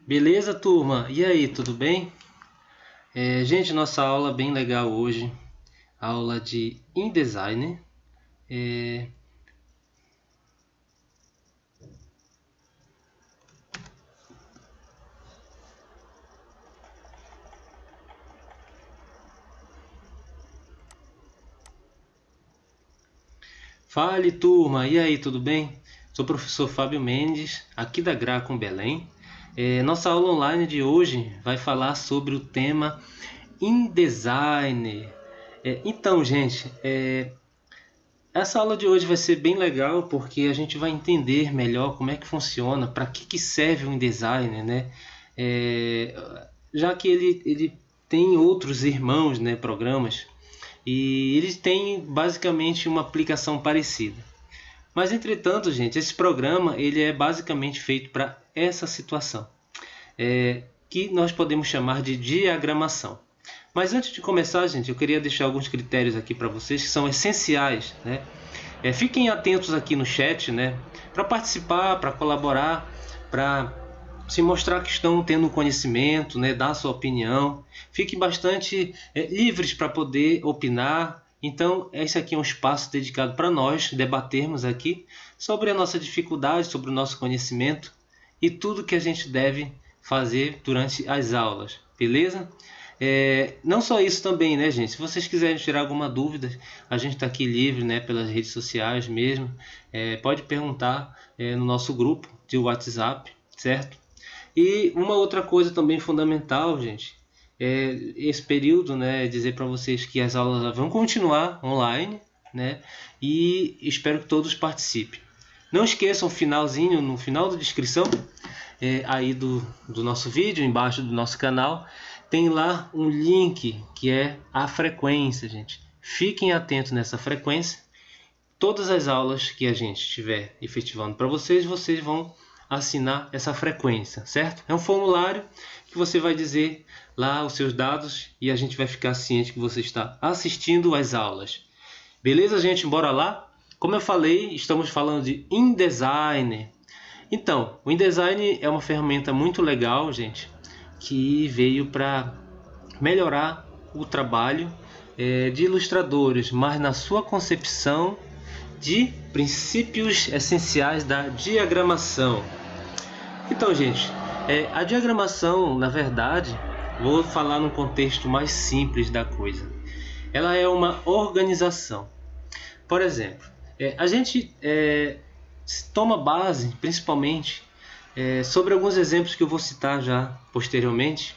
Beleza, turma? E aí, tudo bem? Gente, nossa aula bem legal hoje, aula de InDesign. É... Fale, turma! E aí, tudo bem? Sou o professor Fábio Mendes, aqui da Gracom Belém. Nossa aula online de hoje vai falar sobre o tema InDesign. Então, gente, essa aula de hoje vai ser bem legal porque a gente vai entender melhor como é que funciona, para que serve o InDesign, né? É, já que ele tem outros irmãos, né, programas, e eles têm basicamente uma aplicação parecida. Mas entretanto, gente, esse programa ele é basicamente feito para essa situação, que nós podemos chamar de diagramação. Mas antes de começar, gente, eu queria deixar alguns critérios aqui para vocês que são essenciais, né? Fiquem atentos aqui no chat, né? Para participar, para colaborar, para se mostrar que estão tendo conhecimento, né? Dar sua opinião. Fiquem bastante livres para poder opinar. Então, esse aqui é um espaço dedicado para nós debatermos aqui sobre a nossa dificuldade, sobre o nosso conhecimento e tudo que a gente deve fazer durante as aulas, beleza? Não só isso também, né, gente? Se vocês quiserem tirar alguma dúvida, a gente está aqui livre, né, pelas redes sociais mesmo. Pode perguntar no nosso grupo de WhatsApp, certo? E uma outra coisa também fundamental, gente, esse período, né, dizer para vocês que as aulas vão continuar online, né, e espero que todos participem. Não esqueçam o finalzinho, no final da descrição aí do nosso vídeo, embaixo do nosso canal, tem lá um link que é a frequência, gente. Fiquem atentos nessa frequência. Todas as aulas que a gente estiver efetivando para vocês, vocês vão assinar essa frequência, certo? É um formulário que você vai dizer lá os seus dados e a gente vai ficar ciente que você está assistindo às aulas. Beleza, gente? Bora lá? Como eu falei, estamos falando de InDesign. Então, o InDesign é uma ferramenta muito legal, gente, que veio para melhorar o trabalho de ilustradores, mas na sua concepção de princípios essenciais da diagramação. Então, gente, a diagramação, na verdade, vou falar num contexto mais simples da coisa. Ela é uma organização. Por exemplo, a gente toma base, principalmente, sobre alguns exemplos que eu vou citar já posteriormente,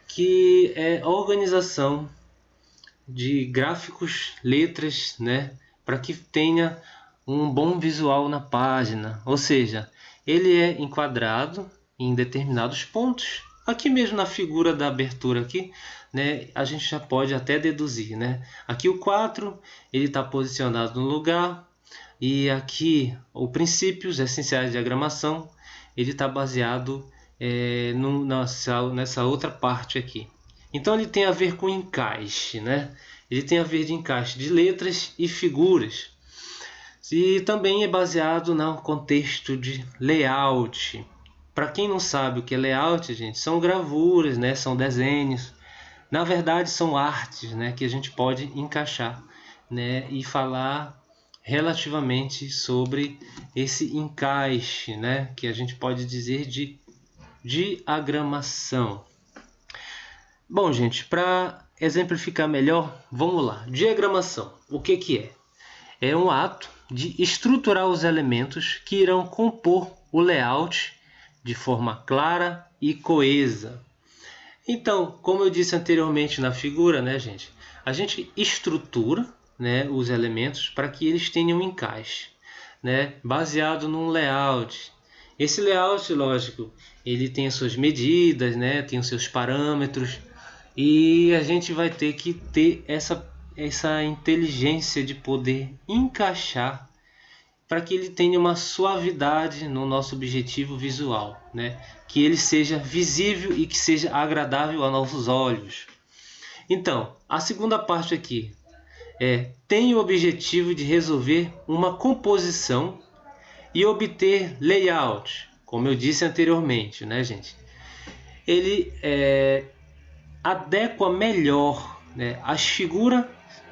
que é a organização de gráficos, letras, né, para que tenha um bom visual na página. Ou seja, ele é enquadrado em determinados pontos. Aqui mesmo na figura da abertura aqui, né, a gente já pode até deduzir, né? Aqui o 4 ele está posicionado no lugar, e aqui o princípios essenciais de diagramação ele está baseado nessa outra parte aqui. Então ele tem a ver com encaixe, né? Ele tem a ver de encaixe de letras e figuras. E também é baseado no contexto de layout. Para quem não sabe o que é layout, gente, são gravuras, né? São desenhos. Na verdade, são artes, né? Que a gente pode encaixar, né? E falar relativamente sobre esse encaixe, né? Que a gente pode dizer de diagramação. Bom, gente, para exemplificar melhor, vamos lá. Diagramação, o que é? É um ato de estruturar os elementos que irão compor o layout de forma clara e coesa. Então, como eu disse anteriormente na figura, né, gente? A gente estrutura, né, os elementos para que eles tenham um encaixe, né, baseado num layout. Esse layout, lógico, ele tem as suas medidas, né, tem os seus parâmetros, e a gente vai ter que ter essa inteligência de poder encaixar para que ele tenha uma suavidade no nosso objetivo visual, né? Que ele seja visível e que seja agradável aos nossos olhos. Então, a segunda parte aqui tem o objetivo de resolver uma composição e obter layout, como eu disse anteriormente, né, gente? ele adequa melhor, né, as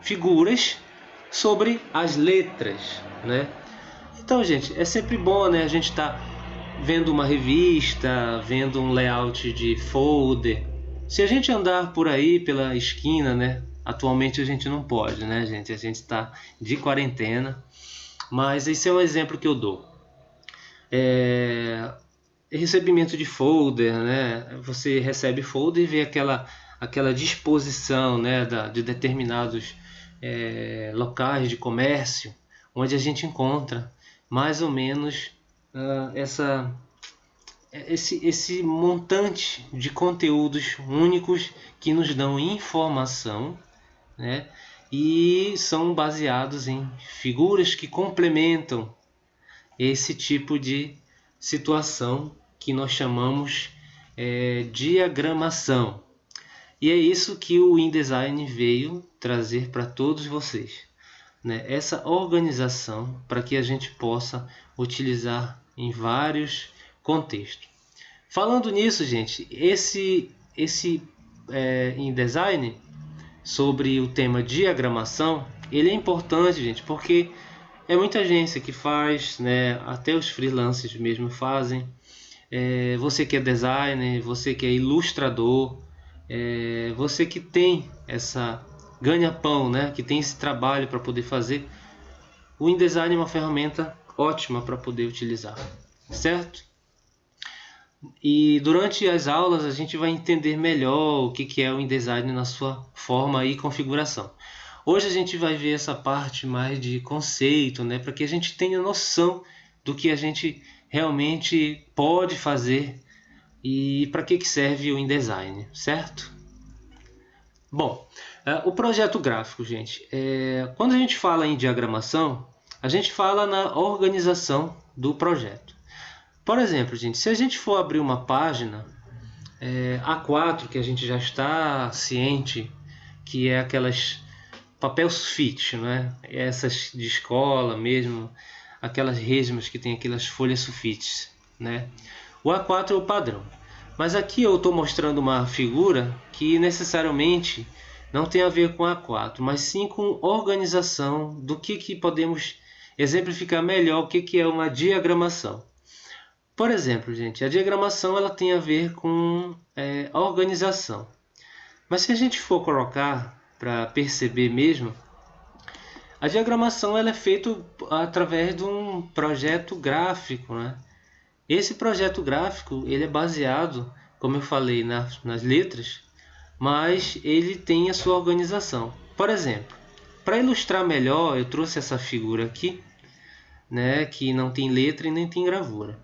figuras sobre as letras, né? Então, gente, é sempre bom, né, a gente tá vendo uma revista, vendo um layout de folder. Se a gente andar por aí pela esquina, né? Atualmente a gente não pode, né, gente? A gente está de quarentena, mas esse é um exemplo que eu dou. Recebimento de folder, né? Você recebe folder e vê aquela disposição, né, de determinados locais de comércio, onde a gente encontra mais ou menos esse montante de conteúdos únicos que nos dão informação, né? E são baseados em figuras que complementam esse tipo de situação que nós chamamos diagramação. E é isso que o InDesign veio trazer para todos vocês, né? Essa organização para que a gente possa utilizar em vários contextos. Falando nisso, gente, esse InDesign sobre o tema diagramação, ele é importante, gente, porque é muita agência que faz, né? Até os freelancers mesmo fazem. Você que é designer, você que é ilustrador, você que tem essa ganha-pão, né? Que tem esse trabalho para poder fazer, o InDesign é uma ferramenta ótima para poder utilizar, certo? E durante as aulas a gente vai entender melhor o que é o InDesign na sua forma e configuração. Hoje a gente vai ver essa parte mais de conceito, né, para que a gente tenha noção do que a gente realmente pode fazer e para que serve o InDesign, certo? Bom, o projeto gráfico, gente, quando a gente fala em diagramação, a gente fala na organização do projeto. Por exemplo, gente, se a gente for abrir uma página A4, que a gente já está ciente que é aquelas papel sulfite, né? Essas de escola mesmo, aquelas resmas que tem aquelas folhas sulfites, né? O A4 é o padrão. Mas aqui eu estou mostrando uma figura que necessariamente não tem a ver com A4, mas sim com organização do que podemos exemplificar melhor o que é uma diagramação. Por exemplo, gente, a diagramação ela tem a ver com a organização. Mas se a gente for colocar para perceber mesmo, a diagramação ela é feita através de um projeto gráfico, né? Esse projeto gráfico ele é baseado, como eu falei, nas letras, mas ele tem a sua organização. Por exemplo, para ilustrar melhor, eu trouxe essa figura aqui, né, que não tem letra e nem tem gravura.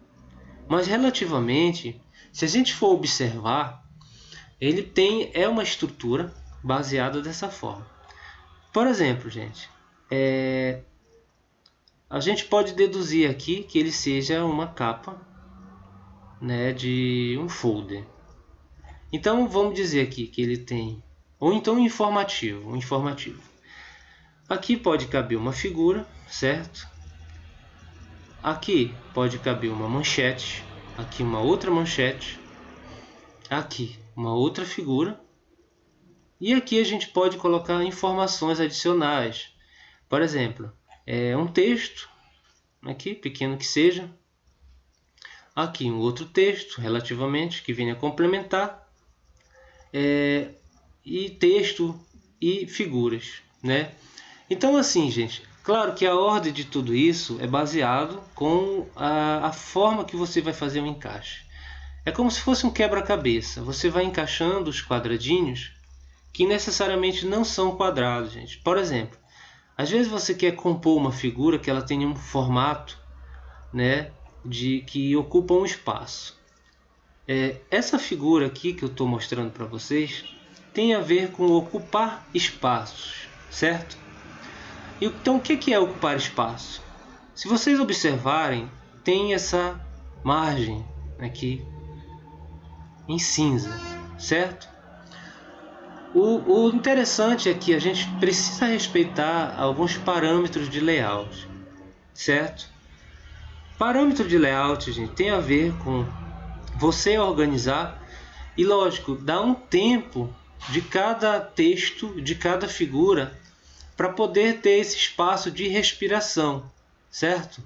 Mas relativamente, se a gente for observar, ele é uma estrutura baseada dessa forma. Por exemplo, gente, a gente pode deduzir aqui que ele seja uma capa, né, de um folder. Então vamos dizer aqui que ele tem, ou então um informativo. Aqui pode caber uma figura, certo? Aqui pode caber uma manchete, aqui uma outra manchete, aqui uma outra figura, e aqui a gente pode colocar informações adicionais. Por exemplo, um texto, aqui pequeno que seja, aqui um outro texto relativamente que venha complementar, e texto e figuras, né? Então assim, gente, claro que a ordem de tudo isso é baseado com a forma que você vai fazer o encaixe. É como se fosse um quebra-cabeça. Você vai encaixando os quadradinhos que necessariamente não são quadrados, gente. Por exemplo, às vezes você quer compor uma figura que ela tenha um formato, né, que ocupa um espaço. Essa figura aqui que eu estou mostrando para vocês tem a ver com ocupar espaços, certo? Então, o que é ocupar espaço? Se vocês observarem, tem essa margem aqui em cinza, certo? O interessante é que a gente precisa respeitar alguns parâmetros de layout, certo? Parâmetro de layout, gente, tem a ver com você organizar E lógico, dá um tempo de cada texto, de cada figura, para poder ter esse espaço de respiração, certo?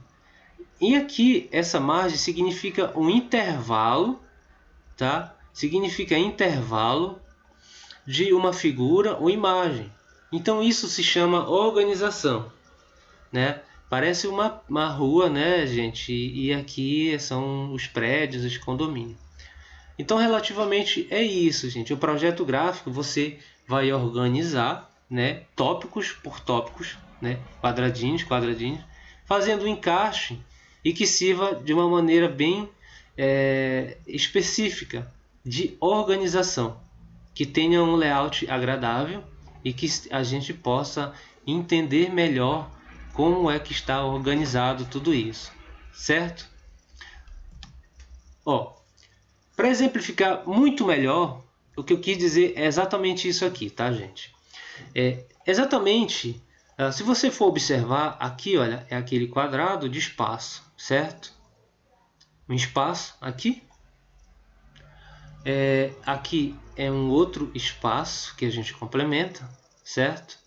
E aqui essa margem significa um intervalo, tá? Significa intervalo de uma figura ou imagem. Então isso se chama organização, né? Parece uma rua, né, gente? E aqui são os prédios, os condomínios. Então, relativamente é isso, gente. O projeto gráfico você vai organizar, né, tópicos por tópicos, né, quadradinhos, fazendo um encaixe e que sirva de uma maneira bem específica de organização, que tenha um layout agradável e que a gente possa entender melhor como é que está organizado tudo isso, certo? Para exemplificar muito melhor, o que eu quis dizer é exatamente isso aqui, tá, gente? Exatamente, se você for observar aqui, olha, é aquele quadrado de espaço, certo? Um espaço aqui. Aqui é um outro espaço que a gente complementa, certo?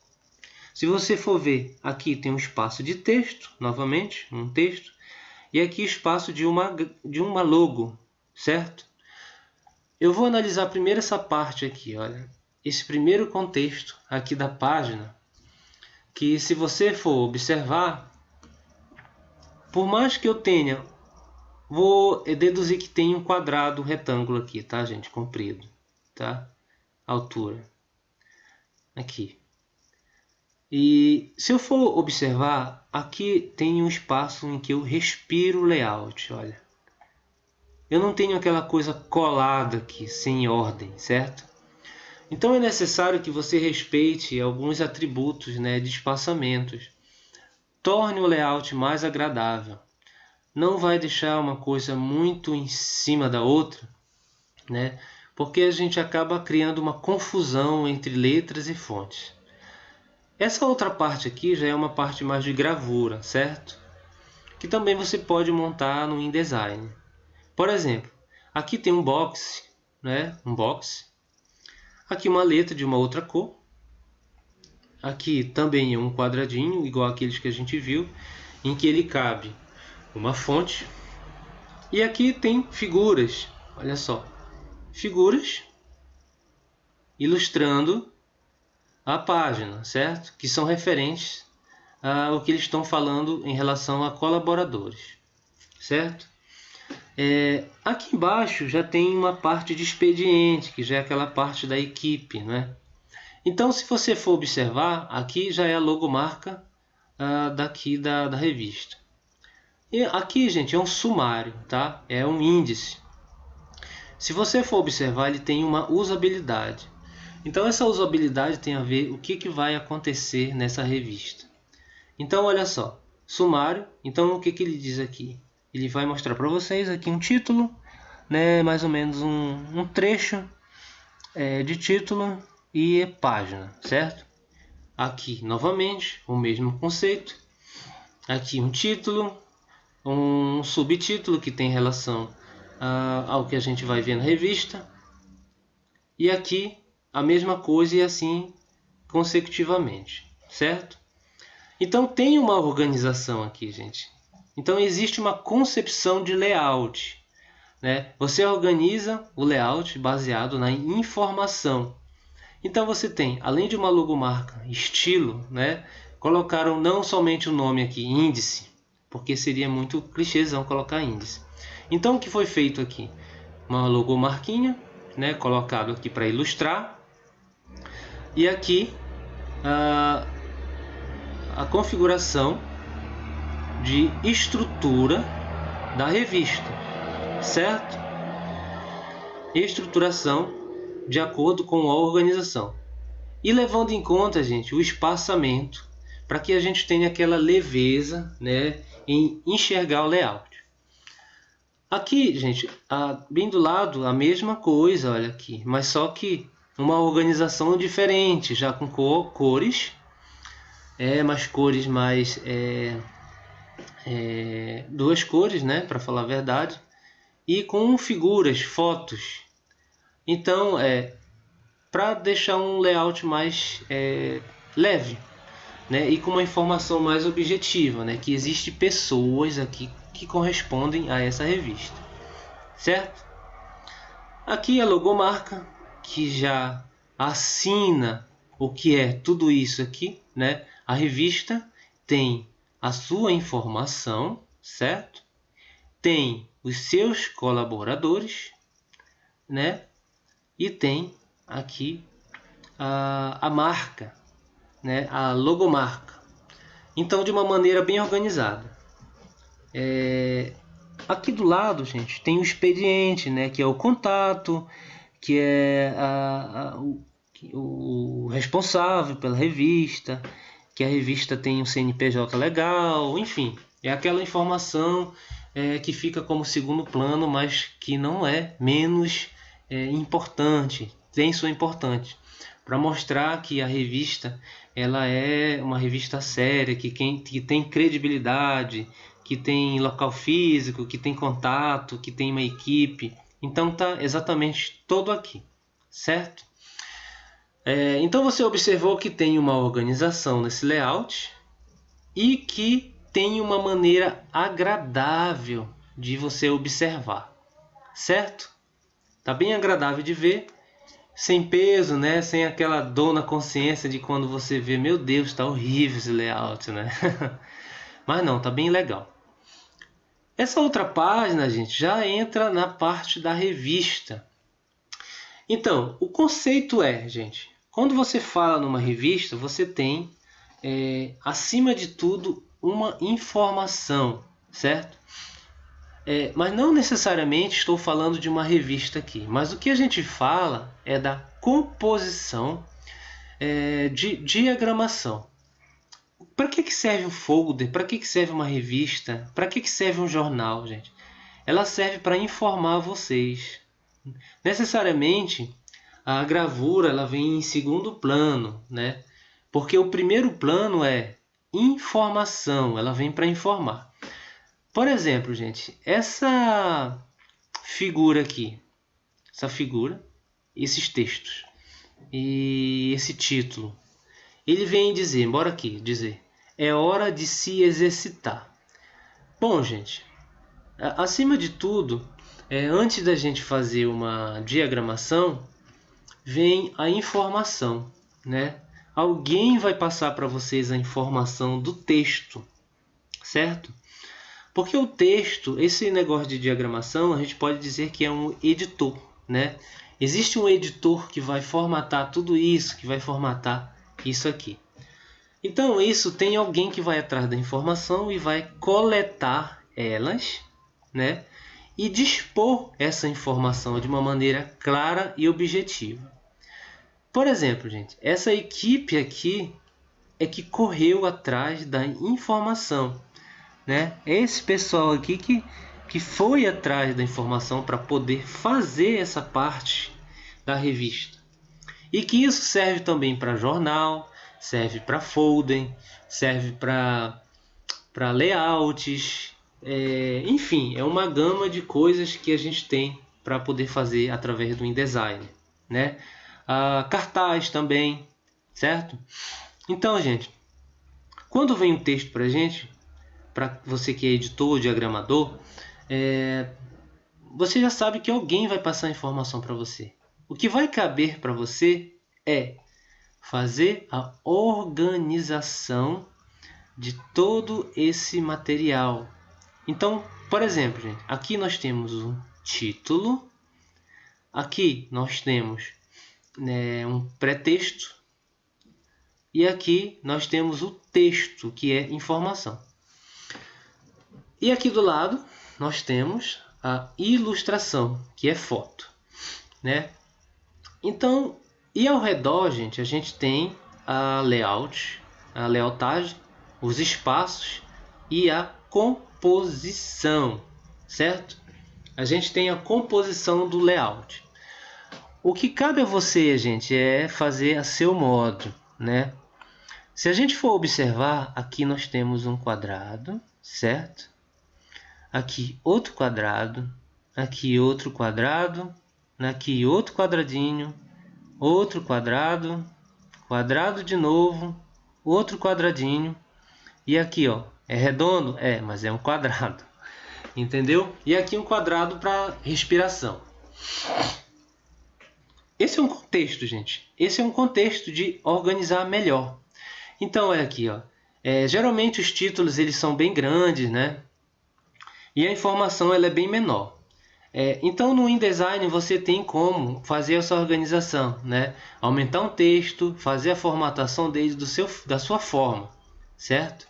Se você for ver, aqui tem um espaço de texto, novamente, um texto, e aqui espaço de uma logo, certo? Eu vou analisar primeiro essa parte aqui, olha, esse primeiro contexto aqui da página, que se você for observar, por mais que eu tenha, vou deduzir que tem um quadrado, retângulo aqui, tá, gente, comprido, tá? Altura, aqui. E se eu for observar, aqui tem um espaço em que eu respiro o layout, olha. Eu não tenho aquela coisa colada aqui, sem ordem, certo? Então é necessário que você respeite alguns atributos, né, de espaçamentos. Torne o layout mais agradável. Não vai deixar uma coisa muito em cima da outra, né? Porque a gente acaba criando uma confusão entre letras e fontes. Essa outra parte aqui já é uma parte mais de gravura, certo? Que também você pode montar no InDesign. Por exemplo, aqui tem um box, né? Um box. Aqui uma letra de uma outra cor. Aqui também é um quadradinho, igual aqueles que a gente viu, em que ele cabe uma fonte. E aqui tem figuras, olha só. Figuras ilustrando a página, certo? Que são referentes ao que eles estão falando em relação a colaboradores, certo? Aqui embaixo já tem uma parte de expediente, que já é aquela parte da equipe, né? Então, se você for observar, aqui já é a logomarca daqui da revista. E aqui, gente, é um sumário, tá? É um índice. Se você for observar, ele tem uma usabilidade. Então, essa usabilidade tem a ver o que vai acontecer nessa revista. Então, olha só, sumário. Então, o que ele diz aqui? Ele vai mostrar para vocês aqui um título, né, mais ou menos um trecho de título e página, certo? Aqui, novamente, o mesmo conceito. Aqui um título, um subtítulo que tem relação ao que a gente vai ver na revista. E aqui a mesma coisa e assim consecutivamente, certo? Então tem uma organização aqui, gente. Então existe uma concepção de layout, né? Você organiza o layout baseado na informação. Então você tem, além de uma logomarca estilo, né? Colocaram não somente o nome aqui, índice, porque seria muito clichêzão colocar índice. Então o que foi feito aqui? Uma logomarquinha, né? Colocado aqui para ilustrar. E aqui a configuração de estrutura da revista, certo? Estruturação de acordo com a organização. E levando em conta, gente, o espaçamento, para que a gente tenha aquela leveza, né, em enxergar o layout. Aqui, gente, bem do lado, a mesma coisa, olha aqui, mas só que uma organização diferente, já com cores, mas cores mais... duas cores, né, para falar a verdade, e com figuras, fotos. Então, para deixar um layout mais leve, né? E com uma informação mais objetiva, né? Que existe pessoas aqui que correspondem a essa revista, certo? Aqui a logomarca, que já assina o que é tudo isso aqui, né? A revista tem a sua informação, certo? Tem os seus colaboradores, né? E tem aqui a marca, né? A logomarca. Então, de uma maneira bem organizada. Aqui do lado, gente, tem o expediente, né? Que é o contato, que é o responsável pela revista, que a revista tem um CNPJ legal, enfim, é aquela informação que fica como segundo plano, mas que não é menos importante, tem sua importância, para mostrar que a revista ela é uma revista séria, que tem credibilidade, que tem local físico, que tem contato, que tem uma equipe. Então tá exatamente todo aqui, certo? Então você observou que tem uma organização nesse layout e que tem uma maneira agradável de você observar, certo? Tá bem agradável de ver, sem peso, né? Sem aquela dor na consciência de quando você vê, meu Deus, tá horrível esse layout, né? Mas não, tá bem legal. Essa outra página, gente, já entra na parte da revista. Então, o conceito gente, quando você fala numa revista, você tem, acima de tudo, uma informação, certo? Mas não necessariamente estou falando de uma revista aqui, mas o que a gente fala é da composição de diagramação. Para que serve um folder? Para que serve uma revista? Para que serve um jornal, gente? Ela serve para informar vocês. Necessariamente, a gravura ela vem em segundo plano, né? Porque o primeiro plano é informação, ela vem para informar. Por exemplo, gente, essa figura aqui, esses textos e esse título, ele vem dizer, bora aqui, dizer, é hora de se exercitar. Bom, gente, acima de tudo, antes da gente fazer uma diagramação, vem a informação, né? Alguém vai passar para vocês a informação do texto, certo? Porque o texto, esse negócio de diagramação, a gente pode dizer que é um editor, né? Existe um editor que vai formatar tudo isso, que vai formatar isso aqui. Então, isso tem alguém que vai atrás da informação e vai coletar elas, né? E dispor essa informação de uma maneira clara e objetiva. Por exemplo, gente, essa equipe aqui é que correu atrás da informação, né? Esse pessoal aqui que foi atrás da informação para poder fazer essa parte da revista. E que isso serve também para jornal, serve para folder, serve para layouts, enfim, é uma gama de coisas que a gente tem para poder fazer através do InDesign, né? Cartaz também, certo? Então, gente, quando vem um texto para a gente, para você que é editor, diagramador, você já sabe que alguém vai passar a informação para você. O que vai caber para você é fazer a organização de todo esse material. Então, por exemplo, gente, aqui nós temos um título, aqui nós temos um pré-texto e aqui nós temos o texto, que é informação. E aqui do lado nós temos a ilustração, que é foto, né? Então, e ao redor, gente, a gente tem a layoutagem, os espaços e a composição, certo? A gente tem a composição do layout. O que cabe a você, gente, é fazer a seu modo, né? Se a gente for observar, aqui nós temos um quadrado, certo? Aqui outro quadrado, aqui outro quadrado aqui outro quadradinho, outro quadrado, quadrado de novo, outro quadradinho, e aqui ó, é redondo? É, mas é um quadrado, entendeu? E aqui um quadrado para respiração. Esse é um contexto, gente. Esse é um contexto de organizar melhor. Então, olha aqui, ó. Geralmente os títulos eles são bem grandes, né? E a informação ela é bem menor. Então, no InDesign você tem como fazer essa organização, né? Aumentar um texto, fazer a formatação dele da sua forma, certo?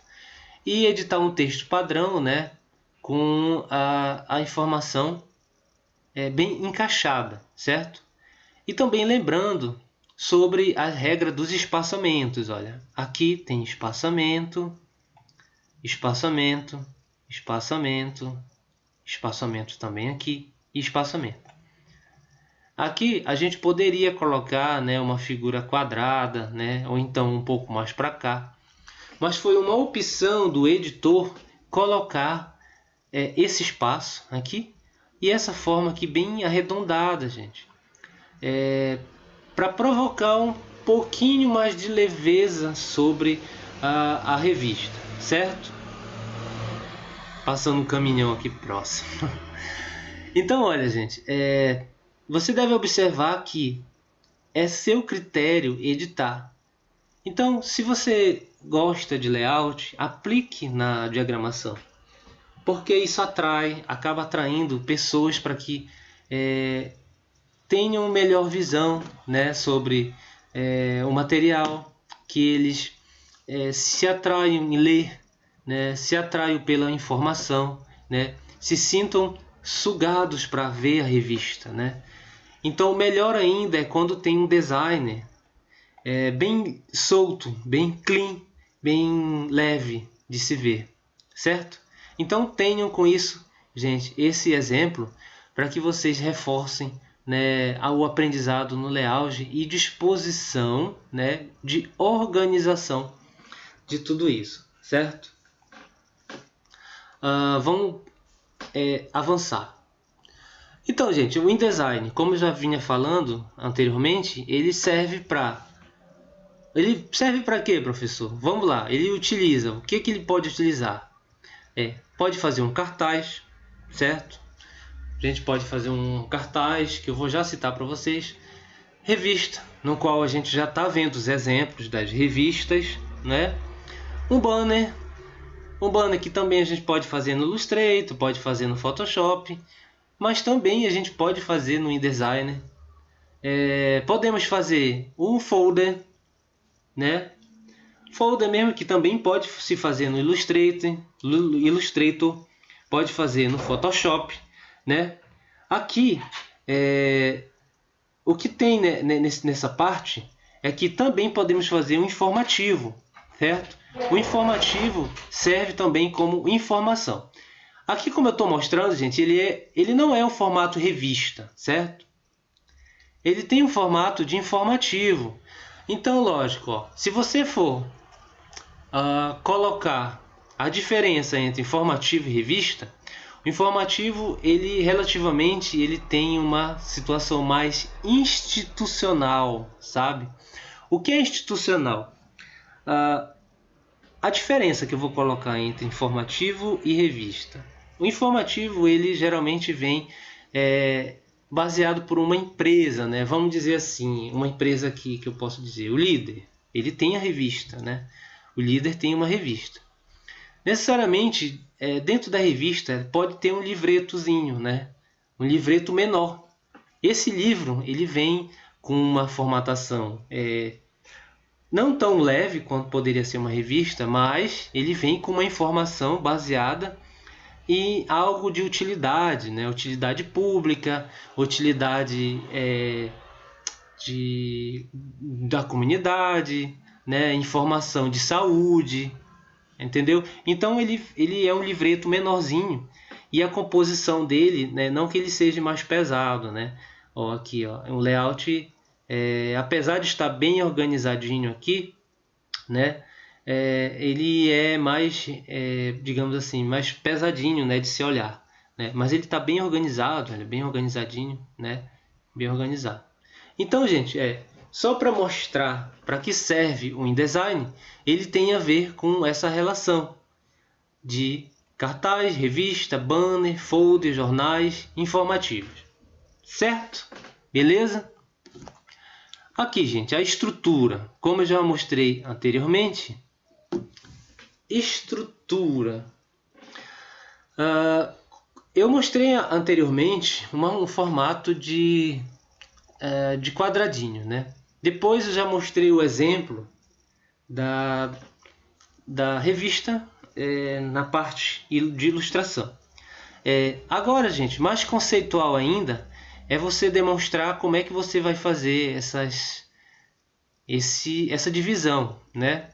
E editar um texto padrão, né? Com a informação bem encaixada, certo? E também lembrando sobre a regra dos espaçamentos. Olha, aqui tem espaçamento, espaçamento, espaçamento, espaçamento também aqui e espaçamento. Aqui a gente poderia colocar, né, uma figura quadrada, né, ou então um pouco mais para cá. Mas foi uma opção do editor colocar esse espaço aqui e essa forma aqui bem arredondada, gente. Para provocar um pouquinho mais de leveza sobre a revista, certo? Passando um caminhão aqui próximo. Então, olha, gente, você deve observar que é seu critério editar. Então, se você gosta de layout, aplique na diagramação, porque isso acaba atraindo pessoas para que tenham melhor visão, né, sobre o material, que eles se atraiam em ler, né, se atraiam pela informação, né, se sintam sugados para ver a revista, né? Então, melhor ainda é quando tem um designer bem solto, bem clean, bem leve de se ver, certo? Então, tenham com isso, gente, esse exemplo para que vocês reforcem, né, o aprendizado no layout e disposição, né, de organização de tudo isso, certo? Vamos avançar. Então, gente, o InDesign, como eu já vinha falando anteriormente, ele serve para quê, professor? Vamos lá, ele utiliza, o que ele pode utilizar? Pode fazer um cartaz, certo? A gente pode fazer um cartaz, que eu vou já citar para vocês. Revista, no qual a gente já está vendo os exemplos das revistas, né? Um banner que também a gente pode fazer no Illustrator, pode fazer no Photoshop, mas também a gente pode fazer no InDesign. Podemos fazer um folder, né? Folder mesmo que também pode se fazer no Illustrator, pode fazer no Photoshop, né? Aqui, o que tem, né, nessa parte é que também podemos fazer um informativo, certo? O informativo serve também como informação. Aqui, como eu estou mostrando, gente, ele não é um formato revista, certo? Ele tem um formato de informativo. Então, lógico, ó, se você for colocar a diferença entre informativo e revista, o informativo, ele tem uma situação mais institucional, sabe? O que é institucional? A diferença que eu vou colocar entre informativo e revista. O informativo, ele geralmente vem baseado por uma empresa, né? Vamos dizer assim, uma empresa aqui que eu posso dizer, o Líder, ele tem a revista, né? O Líder tem uma revista. Necessariamente, dentro da revista pode ter um livretozinho, né? Um livreto menor. Esse livro ele vem com uma formatação não tão leve quanto poderia ser uma revista, mas ele vem com uma informação baseada em algo de utilidade, né? Utilidade pública, utilidade da comunidade, né? Informação de saúde, entendeu? Então ele é um livreto menorzinho e a composição dele, né, não que ele seja mais pesado, né? Ó, aqui, ó, um layout, apesar de estar bem organizadinho aqui, né? Ele é mais, digamos assim, mais pesadinho, né, de se olhar, né? Mas ele está bem organizado, ele é bem organizadinho, né? bem organizado. Então, gente, só para mostrar para que serve o InDesign, ele tem a ver com essa relação de cartaz, revista, banner, folder, jornais informativos. Certo? Beleza? Aqui, gente, a estrutura. Como eu já mostrei anteriormente, estrutura. Eu mostrei anteriormente um formato de quadradinho, né? Depois eu já mostrei o exemplo da revista na parte de ilustração. Agora, gente, mais conceitual ainda é você demonstrar como é que você vai fazer essa divisão, né?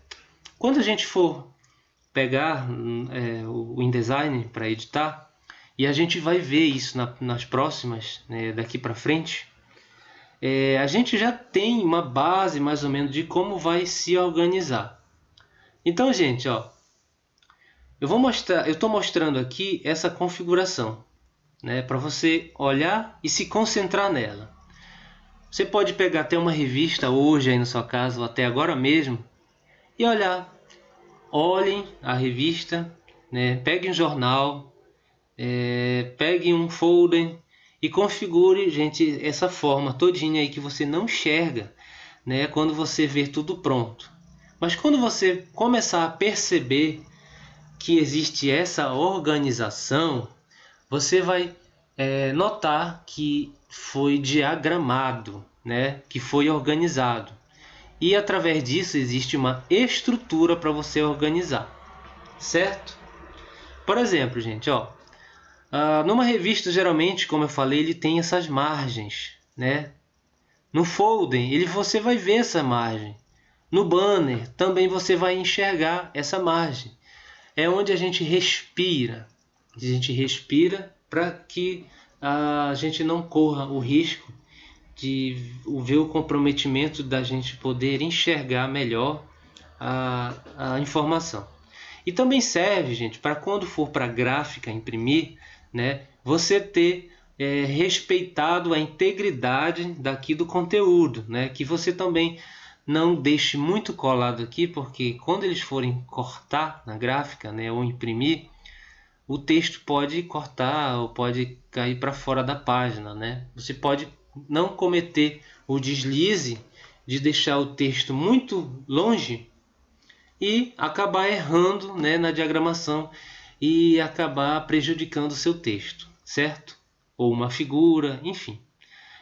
Quando a gente for pegar o InDesign para editar, e a gente vai ver isso nas próximas, né, daqui para frente, a gente já tem uma base mais ou menos de como vai se organizar. Então, gente, ó, eu estou mostrando aqui essa configuração, né, para você olhar e se concentrar nela. Você pode pegar até uma revista hoje aí na sua casa, ou até agora mesmo, e olhar. Olhem a revista, né, pegue um jornal, pegue um folder e configure, gente, essa forma todinha aí que você não enxerga, né, quando você vê tudo pronto. Mas quando você começar a perceber que existe essa organização, você vai notar que foi diagramado, né, que foi organizado. E através disso existe uma estrutura para você organizar, certo? Por exemplo, gente, ó, numa revista geralmente, como eu falei, ele tem essas margens, né? No folder, você vai ver essa margem. No banner, também você vai enxergar essa margem. É onde a gente respira. A gente respira para que a gente não corra o risco de ver o comprometimento da gente poder enxergar melhor a informação. E também serve, gente, para quando for para a gráfica imprimir, né, você ter respeitado a integridade daqui do conteúdo, né, que você também não deixe muito colado aqui, porque quando eles forem cortar na gráfica, né, ou imprimir, o texto pode cortar ou pode cair para fora da página, né? Você pode não cometer o deslize de deixar o texto muito longe e acabar errando, né, na diagramação e acabar prejudicando o seu texto, certo? Ou uma figura, enfim.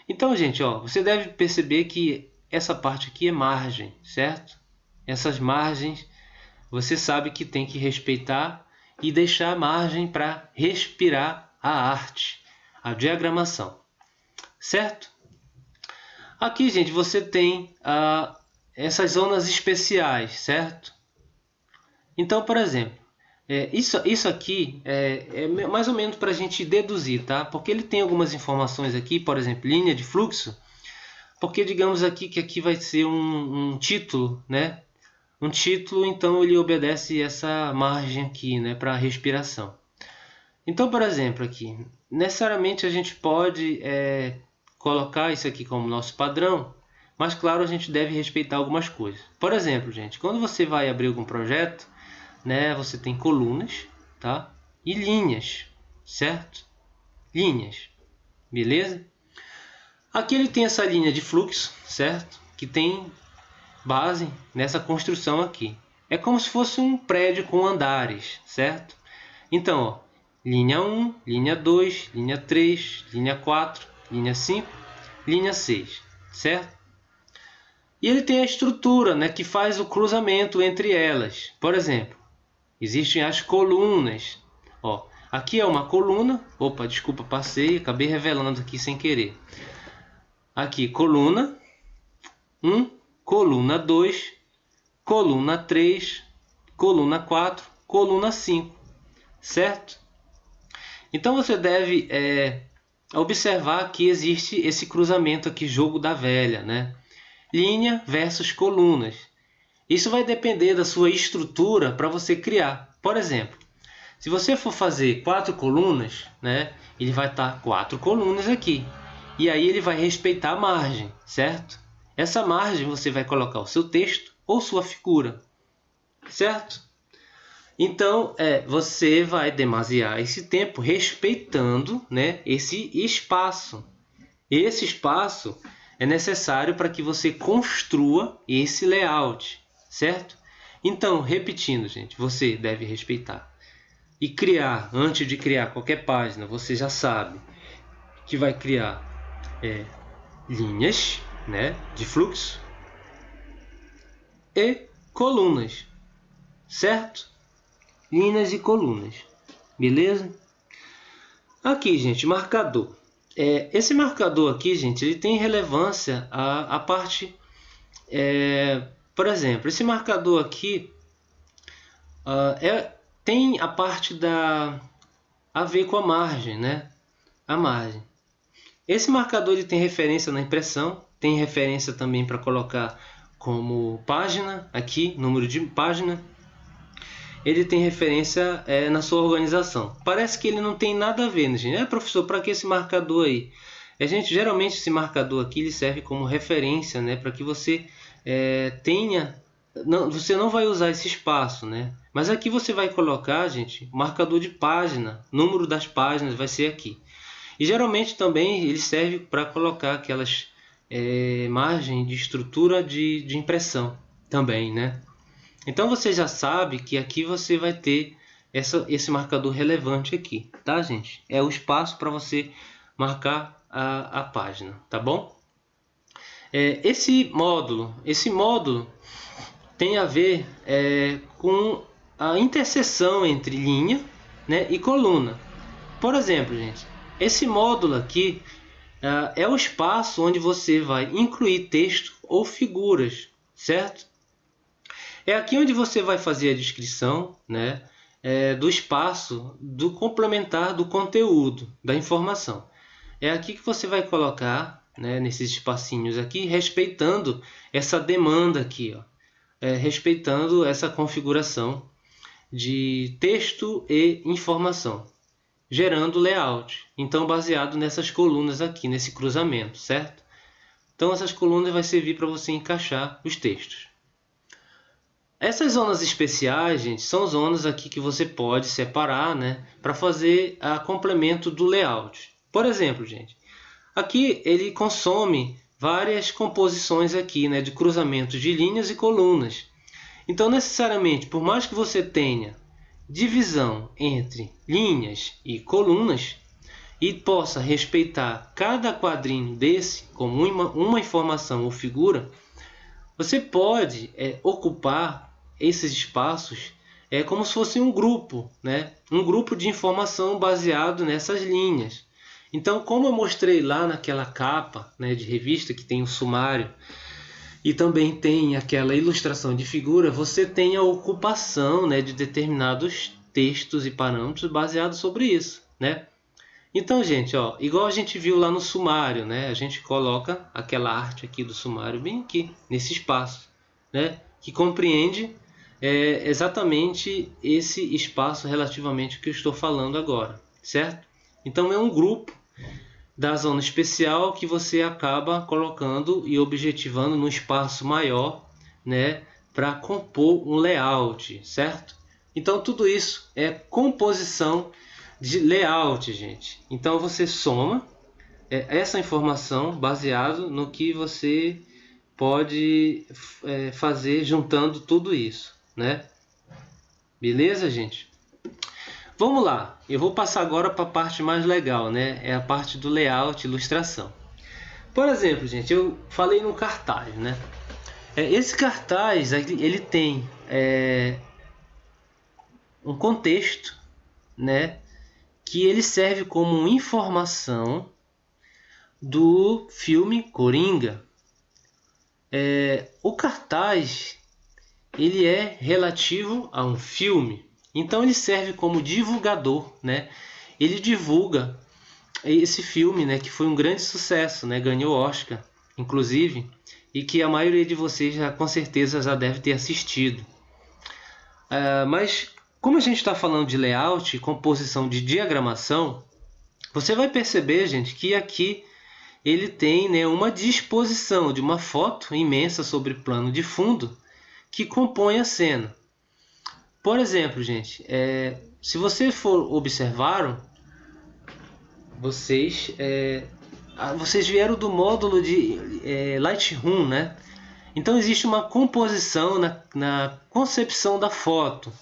Então, gente, ó, você deve perceber que essa parte aqui é margem, certo? Essas margens você sabe que tem que respeitar e deixar margem para respirar a arte, a diagramação, certo? Aqui, gente, você tem essas zonas especiais, certo? Então, por exemplo, isso aqui é mais ou menos para a gente deduzir, tá? Porque ele tem algumas informações aqui, por exemplo, linha de fluxo, porque digamos aqui que aqui vai ser um título, né? Um título, então ele obedece essa margem aqui, né, para respiração. Então, por exemplo, aqui, necessariamente a gente pode colocar isso aqui como nosso padrão, mas claro, a gente deve respeitar algumas coisas. Por exemplo, gente, quando você vai abrir algum projeto, né, você tem colunas, tá? E linhas, certo? Linhas, beleza? Aqui ele tem essa linha de fluxo, certo? Que tem base nessa construção aqui. É como se fosse um prédio com andares, certo? Então, ó, linha 1, linha 2, linha 3, linha 4, linha 5, linha 6, certo? E ele tem a estrutura, né, que faz o cruzamento entre elas. Por exemplo, existem as colunas. Ó, aqui é uma coluna. Opa, desculpa, passei, acabei revelando aqui sem querer. Aqui, coluna 1, coluna 2, coluna 3, coluna 4, coluna 5, certo? Então você deve observar que existe esse cruzamento aqui, jogo da velha, né? Linha versus colunas. Isso vai depender da sua estrutura para você criar. Por exemplo, se você for fazer 4 colunas, né, ele vai estar 4 colunas aqui. E aí ele vai respeitar a margem, certo? Essa margem você vai colocar o seu texto ou sua figura, certo? Então, você vai demasiar esse tempo respeitando, né, esse espaço. Esse espaço é necessário para que você construa esse layout, certo? Então, repetindo, gente, você deve respeitar. E criar, antes de criar qualquer página, você já sabe que vai criar linhas, né, de fluxo e colunas, certo? Linhas e colunas, beleza? Aqui, gente, marcador. Esse marcador aqui, gente, ele tem relevância à parte... por exemplo, esse marcador aqui tem a parte a ver com a margem, né? A margem. Esse marcador ele tem referência na impressão, tem referência também para colocar como página, aqui, número de página. Ele tem referência na sua organização. Parece que ele não tem nada a ver, né, gente? Professor, para que esse marcador aí? Geralmente esse marcador aqui ele serve como referência, né, para que você tenha... Não, você não vai usar esse espaço, né? Mas aqui você vai colocar, gente, marcador de página, número das páginas vai ser aqui. E geralmente também ele serve para colocar aquelas margens de estrutura de impressão também, né? Então você já sabe que aqui você vai ter esse marcador relevante aqui, tá, gente? É o espaço para você marcar a página, tá bom? Esse módulo tem a ver com a interseção entre linha, né, e coluna. Por exemplo, gente, esse módulo aqui é o espaço onde você vai incluir texto ou figuras, certo? É aqui onde você vai fazer a descrição, né, do espaço, do complementar do conteúdo, da informação. É aqui que você vai colocar, né, nesses espacinhos aqui, respeitando essa demanda aqui, ó, respeitando essa configuração de texto e informação, gerando layout. Então, baseado nessas colunas aqui, nesse cruzamento, certo? Então, essas colunas vai servir para você encaixar os textos. Essas zonas especiais, gente, são zonas aqui que você pode separar, né, para fazer a complemento do layout. Por exemplo, gente, aqui ele consome várias composições aqui, né, de cruzamentos de linhas e colunas. Então, necessariamente, por mais que você tenha divisão entre linhas e colunas e possa respeitar cada quadrinho desse como uma informação ou figura, você pode ocupar esses espaços como se fosse um grupo, né? Um grupo de informação baseado nessas linhas. Então, como eu mostrei lá naquela capa, né, de revista que tem o sumário e também tem aquela ilustração de figura, você tem a ocupação, né, de determinados textos e parâmetros baseados sobre isso, né? Então, gente, ó, igual a gente viu lá no sumário, né? A gente coloca aquela arte aqui do sumário bem aqui, nesse espaço, né? Que compreende exatamente esse espaço relativamente que eu estou falando agora, certo? Então, é um grupo da zona especial que você acaba colocando e objetivando no espaço maior, né? Para compor um layout, certo? Então, tudo isso é composição de layout, gente. Então você soma essa informação baseado no que você pode fazer juntando tudo isso, né? Beleza, gente? Vamos lá. Eu vou passar agora para a parte mais legal, né? É a parte do layout, ilustração. Por exemplo, gente, eu falei no cartaz, né? Esse cartaz ele tem um contexto, né? Que ele serve como informação do filme Coringa. O cartaz ele é relativo a um filme, então ele serve como divulgador, né? Ele divulga esse filme, né, que foi um grande sucesso, né? Ganhou Oscar, inclusive, e que a maioria de vocês com certeza já deve ter assistido. Mas como a gente está falando de layout, composição de diagramação, você vai perceber, gente, que aqui ele tem, né, uma disposição de uma foto imensa sobre plano de fundo que compõe a cena. Por exemplo, gente, se você for observaram, vocês vieram do módulo de Lightroom, né? Então existe uma composição na concepção da foto.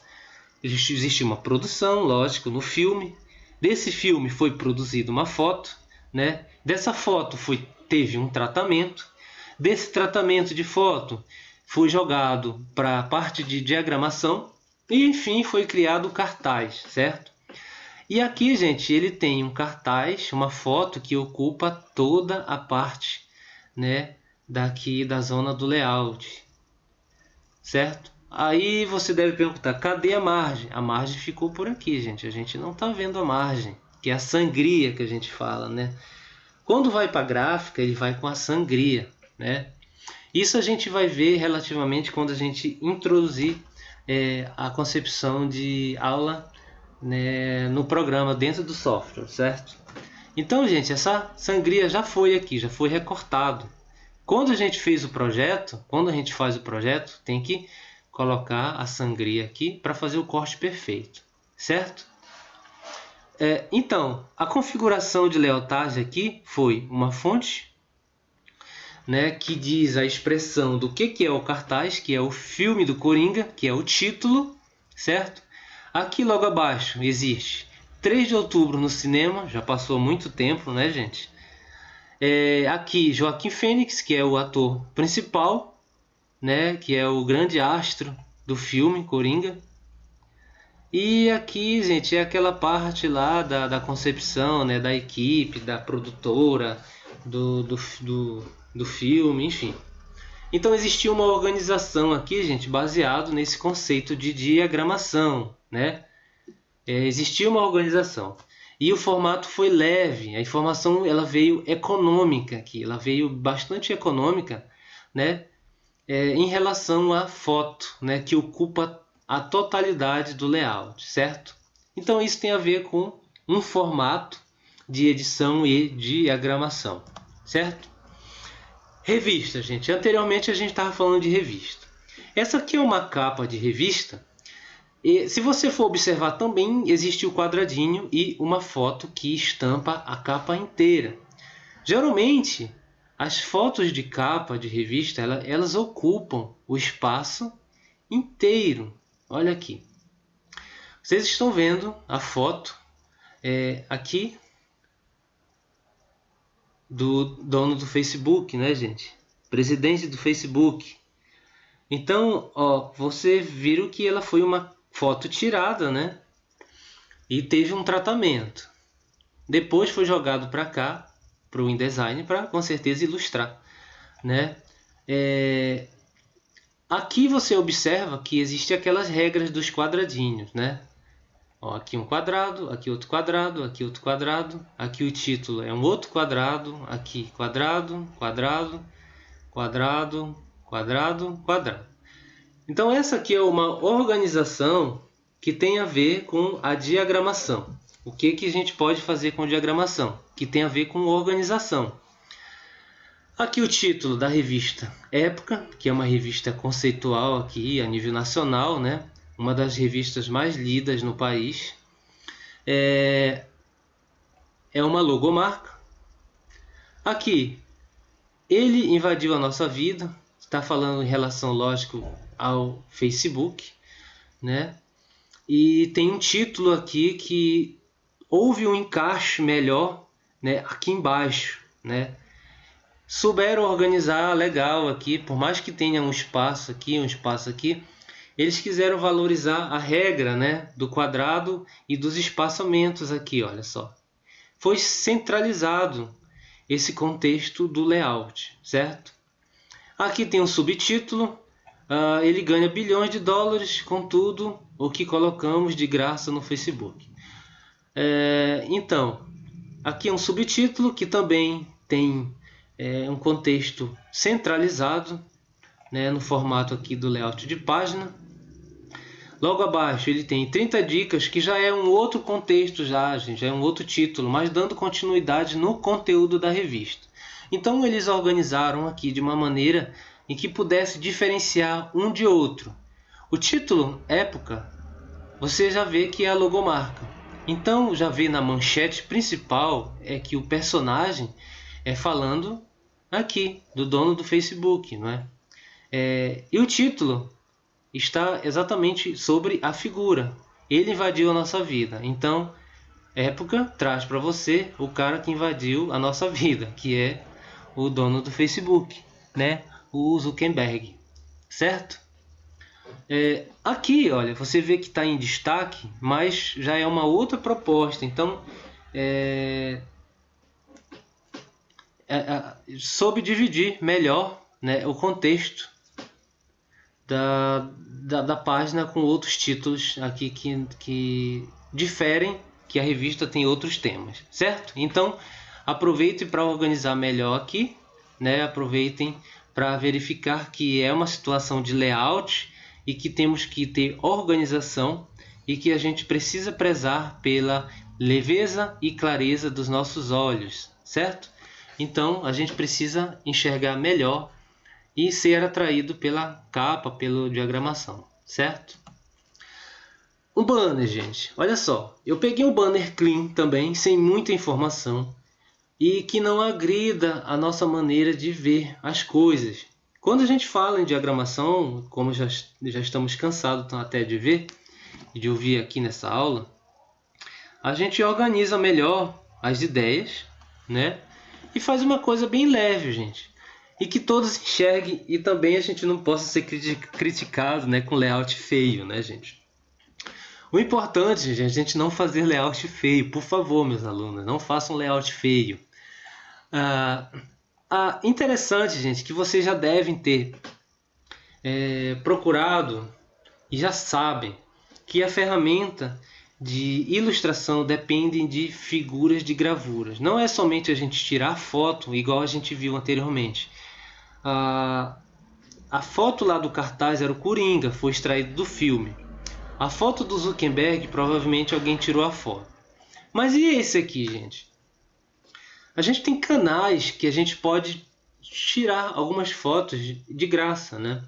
Existe uma produção, lógico, no filme. Desse filme foi produzida uma foto, né? Dessa foto teve um tratamento. Desse tratamento de foto foi jogado para a parte de diagramação e, enfim, foi criado o cartaz, certo? E aqui, gente, ele tem um cartaz, uma foto que ocupa toda a parte, né, daqui da zona do layout, certo? Aí você deve perguntar, cadê a margem? A margem ficou por aqui, gente. A gente não está vendo a margem, que é a sangria que a gente fala, né? Quando vai para a gráfica, ele vai com a sangria, né? Isso a gente vai ver relativamente quando a gente introduzir a concepção de aula, né, no programa dentro do software, certo? Então, gente, essa sangria já foi aqui, já foi recortado. Quando a gente faz o projeto, tem que colocar a sangria aqui para fazer o corte perfeito, certo? Então, a configuração de layoutage aqui foi uma fonte, né, que diz a expressão do que é o cartaz, que é o filme do Coringa, que é o título, certo? Aqui logo abaixo existe 3 de outubro no cinema, já passou muito tempo, né, gente? Aqui Joaquim Fênix, que é o ator principal, né, que é o grande astro do filme Coringa. E aqui, gente, é aquela parte lá da concepção, né, da equipe, da produtora, do filme, enfim. Então existia uma organização aqui, gente, baseado nesse conceito de diagramação, né? Existia uma organização. E o formato foi leve, a informação ela veio econômica aqui, ela veio bastante econômica, né? Em relação à foto, né, que ocupa a totalidade do layout, certo? Então isso tem a ver com um formato de edição e diagramação, certo? Revista, gente. Anteriormente a gente estava falando de revista. Essa aqui é uma capa de revista. E se você for observar também existe o quadradinho e uma foto que estampa a capa inteira. Geralmente as fotos de capa de revista elas ocupam o espaço inteiro. Olha aqui. Vocês estão vendo a foto aqui do dono do Facebook, né, gente? Presidente do Facebook. Então, você viu que ela foi uma foto tirada, né? E teve um tratamento. Depois foi jogado para cá, para o InDesign, para com certeza ilustrar, né? Aqui você observa que existem aquelas regras dos quadradinhos, né? Aqui um quadrado, aqui outro quadrado, aqui outro quadrado. Aqui o título é um outro quadrado, aqui quadrado, quadrado, quadrado, quadrado, quadrado. Então essa aqui é uma organização que tem a ver com a diagramação. O que a gente pode fazer com diagramação? Que tem a ver com organização. Aqui o título da revista Época, que é uma revista conceitual aqui a nível nacional, né? Uma das revistas mais lidas no país. É uma logomarca. Aqui, ele invadiu a nossa vida. Está falando em relação, lógico, ao Facebook, né? E tem um título aqui que houve um encaixe melhor, né, aqui embaixo, né? Souberam organizar legal aqui, por mais que tenha um espaço aqui, eles quiseram valorizar a regra, né, do quadrado e dos espaçamentos aqui, olha só. Foi centralizado esse contexto do layout, certo? Aqui tem um subtítulo, ele ganha bilhões de dólares com tudo o que colocamos de graça no Facebook. Então, aqui é um subtítulo que também tem um contexto centralizado, né, no formato aqui do layout de página. Logo abaixo ele tem 30 dicas, que já é um outro contexto, já é um outro título, mas dando continuidade no conteúdo da revista. Então eles organizaram aqui de uma maneira em que pudesse diferenciar um de outro. O título Época, você já vê que é a logomarca. Então já vê na manchete principal é que o personagem é falando aqui do dono do Facebook, não é? E o título está exatamente sobre a figura. Ele invadiu a nossa vida. Então, Época traz para você o cara que invadiu a nossa vida, que é o dono do Facebook, né? O Zuckerberg, certo? Aqui, olha, você vê que está em destaque, mas já é uma outra proposta. Então, soube dividir melhor, né, o contexto da página com outros títulos aqui que diferem, que a revista tem outros temas, certo? Então, aproveitem para organizar melhor aqui, né? Aproveitem para verificar que é uma situação de layout e que temos que ter organização e que a gente precisa prezar pela leveza e clareza dos nossos olhos, certo? Então, a gente precisa enxergar melhor e ser atraído pela capa, pela diagramação, certo? Um banner, gente, olha só, eu peguei um banner clean também, sem muita informação e que não agrida a nossa maneira de ver as coisas. Quando a gente fala em diagramação, como já estamos cansados até de ver e de ouvir aqui nessa aula, a gente organiza melhor as ideias, né? E faz uma coisa bem leve, gente. E que todos enxerguem e também a gente não possa ser criticado, né, com layout feio, né, gente? O importante, gente, é a gente não fazer layout feio. Por favor, meus alunos, não façam layout feio. Interessante, gente, que vocês já devem ter procurado e já sabem que a ferramenta de ilustração depende de figuras de gravuras. Não é somente a gente tirar foto, igual a gente viu anteriormente. A foto lá do cartaz era o Coringa, foi extraído do filme. A foto do Zuckerberg, provavelmente alguém tirou a foto. Mas e esse aqui, gente? A gente tem canais que a gente pode tirar algumas fotos de graça, né?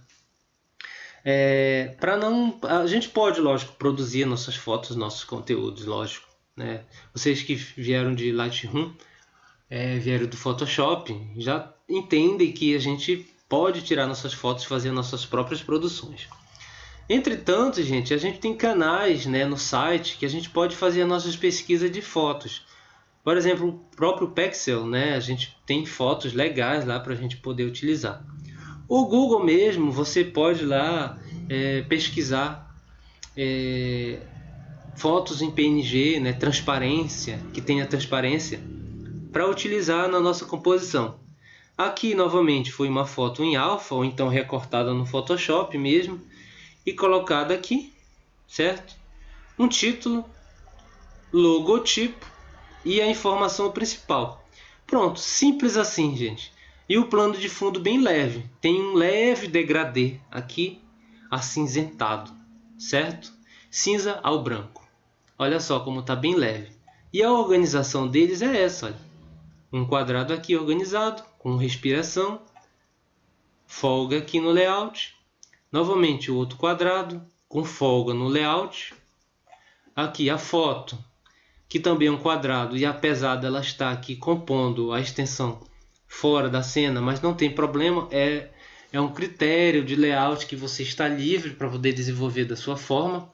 A gente pode, lógico, produzir nossas fotos, nossos conteúdos, lógico, né? Vocês que vieram de Lightroom, vieram do Photoshop, já entendem que a gente pode tirar nossas fotos e fazer nossas próprias produções. Entretanto, gente, a gente tem canais, né, no site que a gente pode fazer nossas pesquisas de fotos. Por exemplo, o próprio Pexel, né, a gente tem fotos legais lá para a gente poder utilizar. O Google mesmo, você pode lá pesquisar fotos em PNG, né, transparência, que tenha transparência, para utilizar na nossa composição. Aqui, novamente, foi uma foto em alfa, ou então recortada no Photoshop mesmo, e colocada aqui, certo? Um título, logotipo e a informação principal. Pronto, simples assim, gente. E o plano de fundo bem leve. Tem um leve degradê aqui, acinzentado, certo? Cinza ao branco. Olha só como está bem leve. E a organização deles é essa, olha. Um quadrado aqui organizado, com respiração, folga aqui no layout. Novamente o outro quadrado, com folga no layout. Aqui a foto, que também é um quadrado, e apesar dela estar aqui compondo a extensão fora da cena, mas não tem problema, é um critério de layout que você está livre para poder desenvolver da sua forma.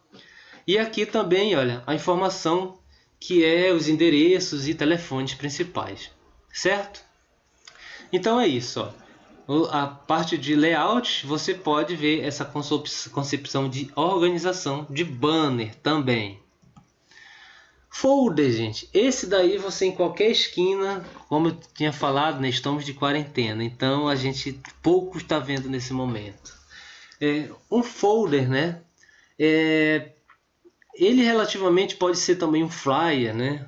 E aqui também, olha, a informação que é os endereços e telefones principais, certo? Então é isso, ó. A parte de layout, você pode ver essa concepção de organização de banner também. Folder, gente, esse daí você em qualquer esquina, como eu tinha falado, né, estamos de quarentena, então a gente pouco está vendo nesse momento. Um folder, né, ele relativamente pode ser também um flyer, né,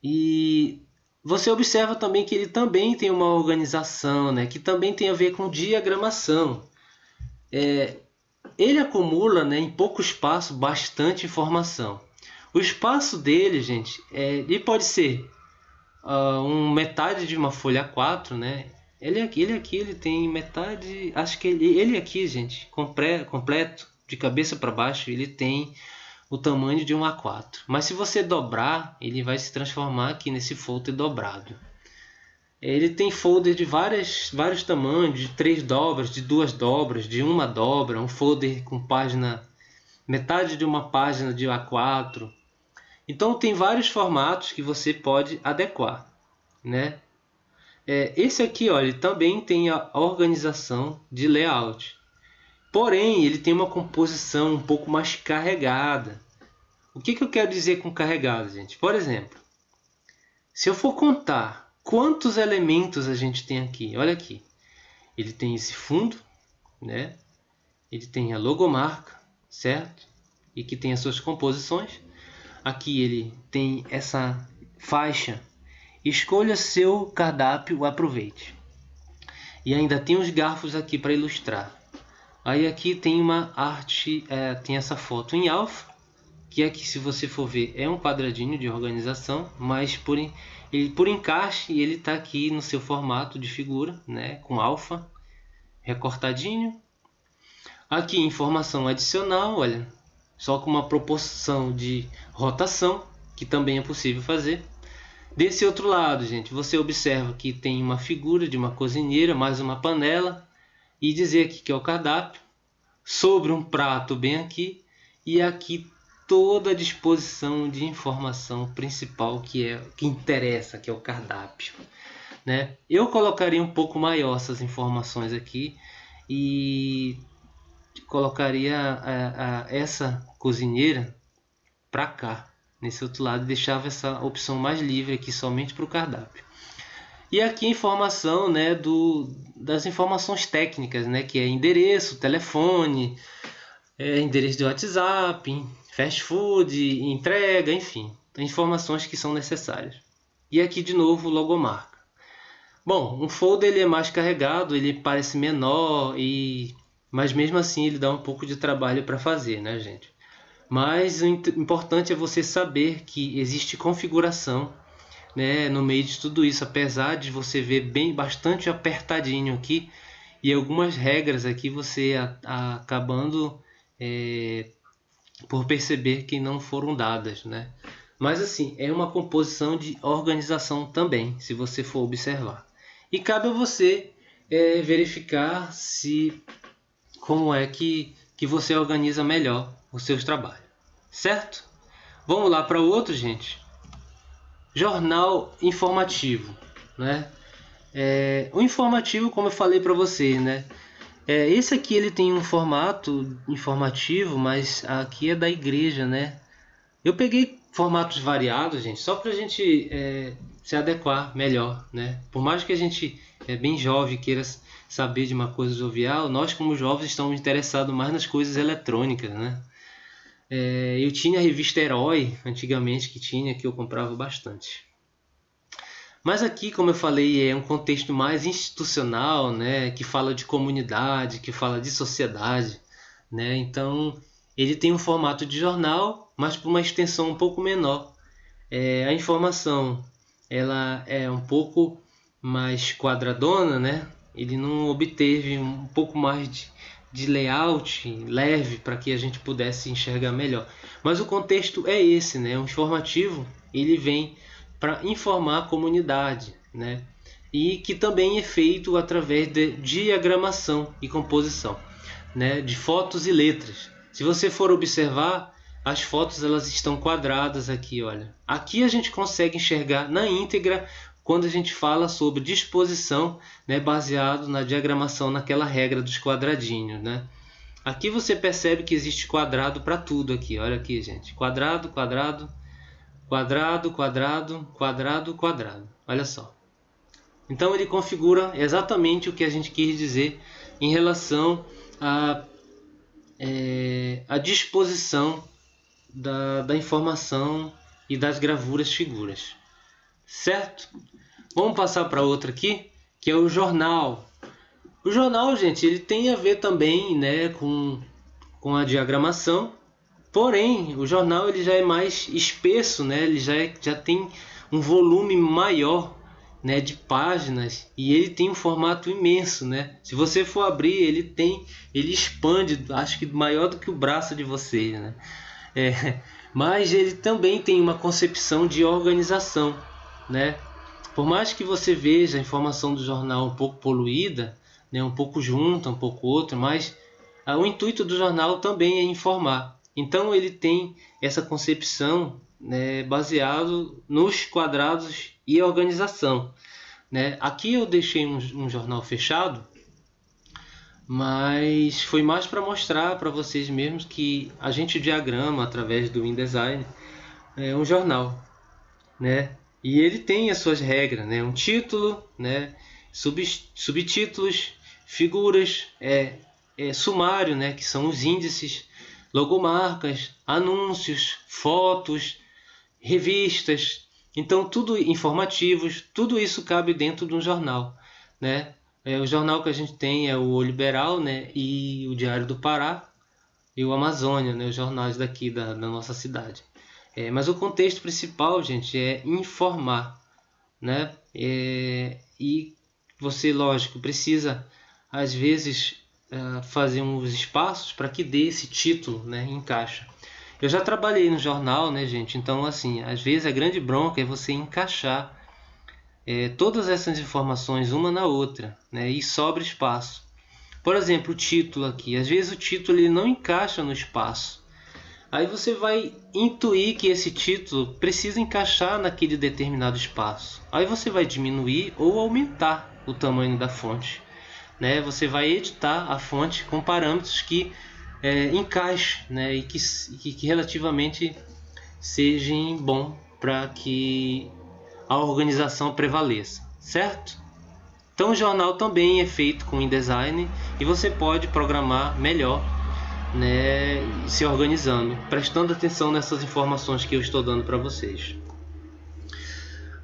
e você observa também que ele também tem uma organização, né, que também tem a ver com diagramação. Ele acumula, né, em pouco espaço bastante informação. O espaço dele, gente, ele pode ser metade de uma folha A4, né? Ele aqui ele tem metade, acho que ele aqui, gente, completo, de cabeça para baixo, ele tem o tamanho de um A4. Mas se você dobrar, ele vai se transformar aqui nesse folder dobrado. Ele tem folder de vários tamanhos, de 3 dobras, de 2 dobras, de uma dobra, um folder com página, metade de uma página de A4. Então tem vários formatos que você pode adequar, né? Esse aqui, olha, ele também tem a organização de layout. Porém, ele tem uma composição um pouco mais carregada. O que eu quero dizer com carregado, gente? Por exemplo, se eu for contar quantos elementos a gente tem aqui, olha aqui. Ele tem esse fundo, né? Ele tem a logomarca, certo? E que tem as suas composições. Aqui ele tem essa faixa. Escolha seu cardápio, aproveite. E ainda tem os garfos aqui para ilustrar. Aí aqui tem uma arte, tem essa foto em alfa, que aqui, se você for ver, é um quadradinho de organização, mas por encaixe ele está aqui no seu formato de figura, né, com alfa, recortadinho. Aqui informação adicional, olha, só com uma proporção de rotação, que também é possível fazer. Desse outro lado, gente, você observa que tem uma figura de uma cozinheira, mais uma panela, e dizer aqui que é o cardápio, sobre um prato bem aqui, e aqui toda a disposição de informação principal que interessa, que é o cardápio, né? Eu colocaria um pouco maior essas informações aqui e colocaria essa cozinheira para cá, nesse outro lado, deixava essa opção mais livre aqui somente para o cardápio. E aqui a informação, né, das informações técnicas, né, que é endereço, telefone, endereço de WhatsApp, fast food, entrega, enfim, informações que são necessárias. E aqui de novo logomarca. Bom, um folder ele é mais carregado, ele parece menor, mas mesmo assim ele dá um pouco de trabalho para fazer, né, gente? Mas o importante é você saber que existe configuração, né, no meio de tudo isso, apesar de você ver bastante apertadinho aqui e algumas regras aqui você acabando por perceber que não foram dadas, né? Mas assim, é uma composição de organização também, se você for observar. E cabe a você verificar como é que você organiza melhor os seus trabalhos, certo? Vamos lá para o outro, gente. Jornal informativo, né? O informativo, como eu falei para você, né? Esse aqui ele tem um formato informativo, mas aqui é da igreja, né? Eu peguei formatos variados, gente, só para a gente se adequar melhor, né? Por mais que a gente bem jovem queira saber de uma coisa jovial, nós como jovens estamos interessados mais nas coisas eletrônicas, né? Eu tinha a revista Herói antigamente que eu comprava bastante. Mas aqui, como eu falei, é um contexto mais institucional, né, que fala de comunidade, que fala de sociedade, né? Então, ele tem um formato de jornal, mas por uma extensão um pouco menor. A informação ela é um pouco mais quadradona, né? Ele não obteve um pouco mais de layout leve para que a gente pudesse enxergar melhor. Mas o contexto é esse, né? O informativo ele vem para informar a comunidade, né? E que também é feito através de diagramação e composição, né? De fotos e letras. Se você for observar, as fotos elas estão quadradas aqui, olha. Aqui a gente consegue enxergar na íntegra quando a gente fala sobre disposição, né, baseado na diagramação, naquela regra dos quadradinhos, né? Aqui você percebe que existe quadrado para tudo aqui. Olha aqui, gente. Quadrado, quadrado, quadrado, quadrado, quadrado, quadrado. Olha só. Então ele configura exatamente o que a gente quis dizer em relação à disposição da informação e das gravuras figuras. Certo? Vamos passar para outra aqui, que é o jornal. O jornal, gente, ele tem a ver também, né, com a diagramação. Porém, o jornal ele já é mais espesso, né? Ele já tem um volume maior, né, de páginas, e ele tem um formato imenso, né? Se você for abrir, ele expande, acho que maior do que o braço de vocês, né? Mas ele também tem uma concepção de organização, né? Por mais que você veja a informação do jornal um pouco poluída, né, um pouco junta, um pouco outra, mas o intuito do jornal também é informar. Então ele tem essa concepção, né, baseado nos quadrados e organização, né? Aqui eu deixei um jornal fechado, mas foi mais para mostrar para vocês mesmos que a gente diagrama através do InDesign um jornal, né? E ele tem as suas regras, né? Um título, né? Subtítulos, figuras, sumário, né? Que são os índices, logomarcas, anúncios, fotos, revistas. Então, tudo informativos, tudo isso cabe dentro de um jornal, né? O jornal que a gente tem é o Liberal, né? E o Diário do Pará e o Amazônia, né? Os jornais daqui da nossa cidade. Mas o contexto principal, gente, é informar, né? E você, lógico, precisa, às vezes, fazer uns espaços para que dê esse título, né? Encaixa. Eu já trabalhei no jornal, né, gente? Então, assim, às vezes a grande bronca é você encaixar todas essas informações uma na outra, né? E sobra espaço. Por exemplo, o título aqui. Às vezes o título ele não encaixa no espaço. Aí você vai intuir que esse título precisa encaixar naquele determinado espaço. Aí você vai diminuir ou aumentar o tamanho da fonte, né? Você vai editar a fonte com parâmetros que encaixem, né? E que relativamente sejam bons para que a organização prevaleça, certo? Então o jornal também é feito com InDesign e você pode programar melhor, né, se organizando, prestando atenção nessas informações que eu estou dando para vocês.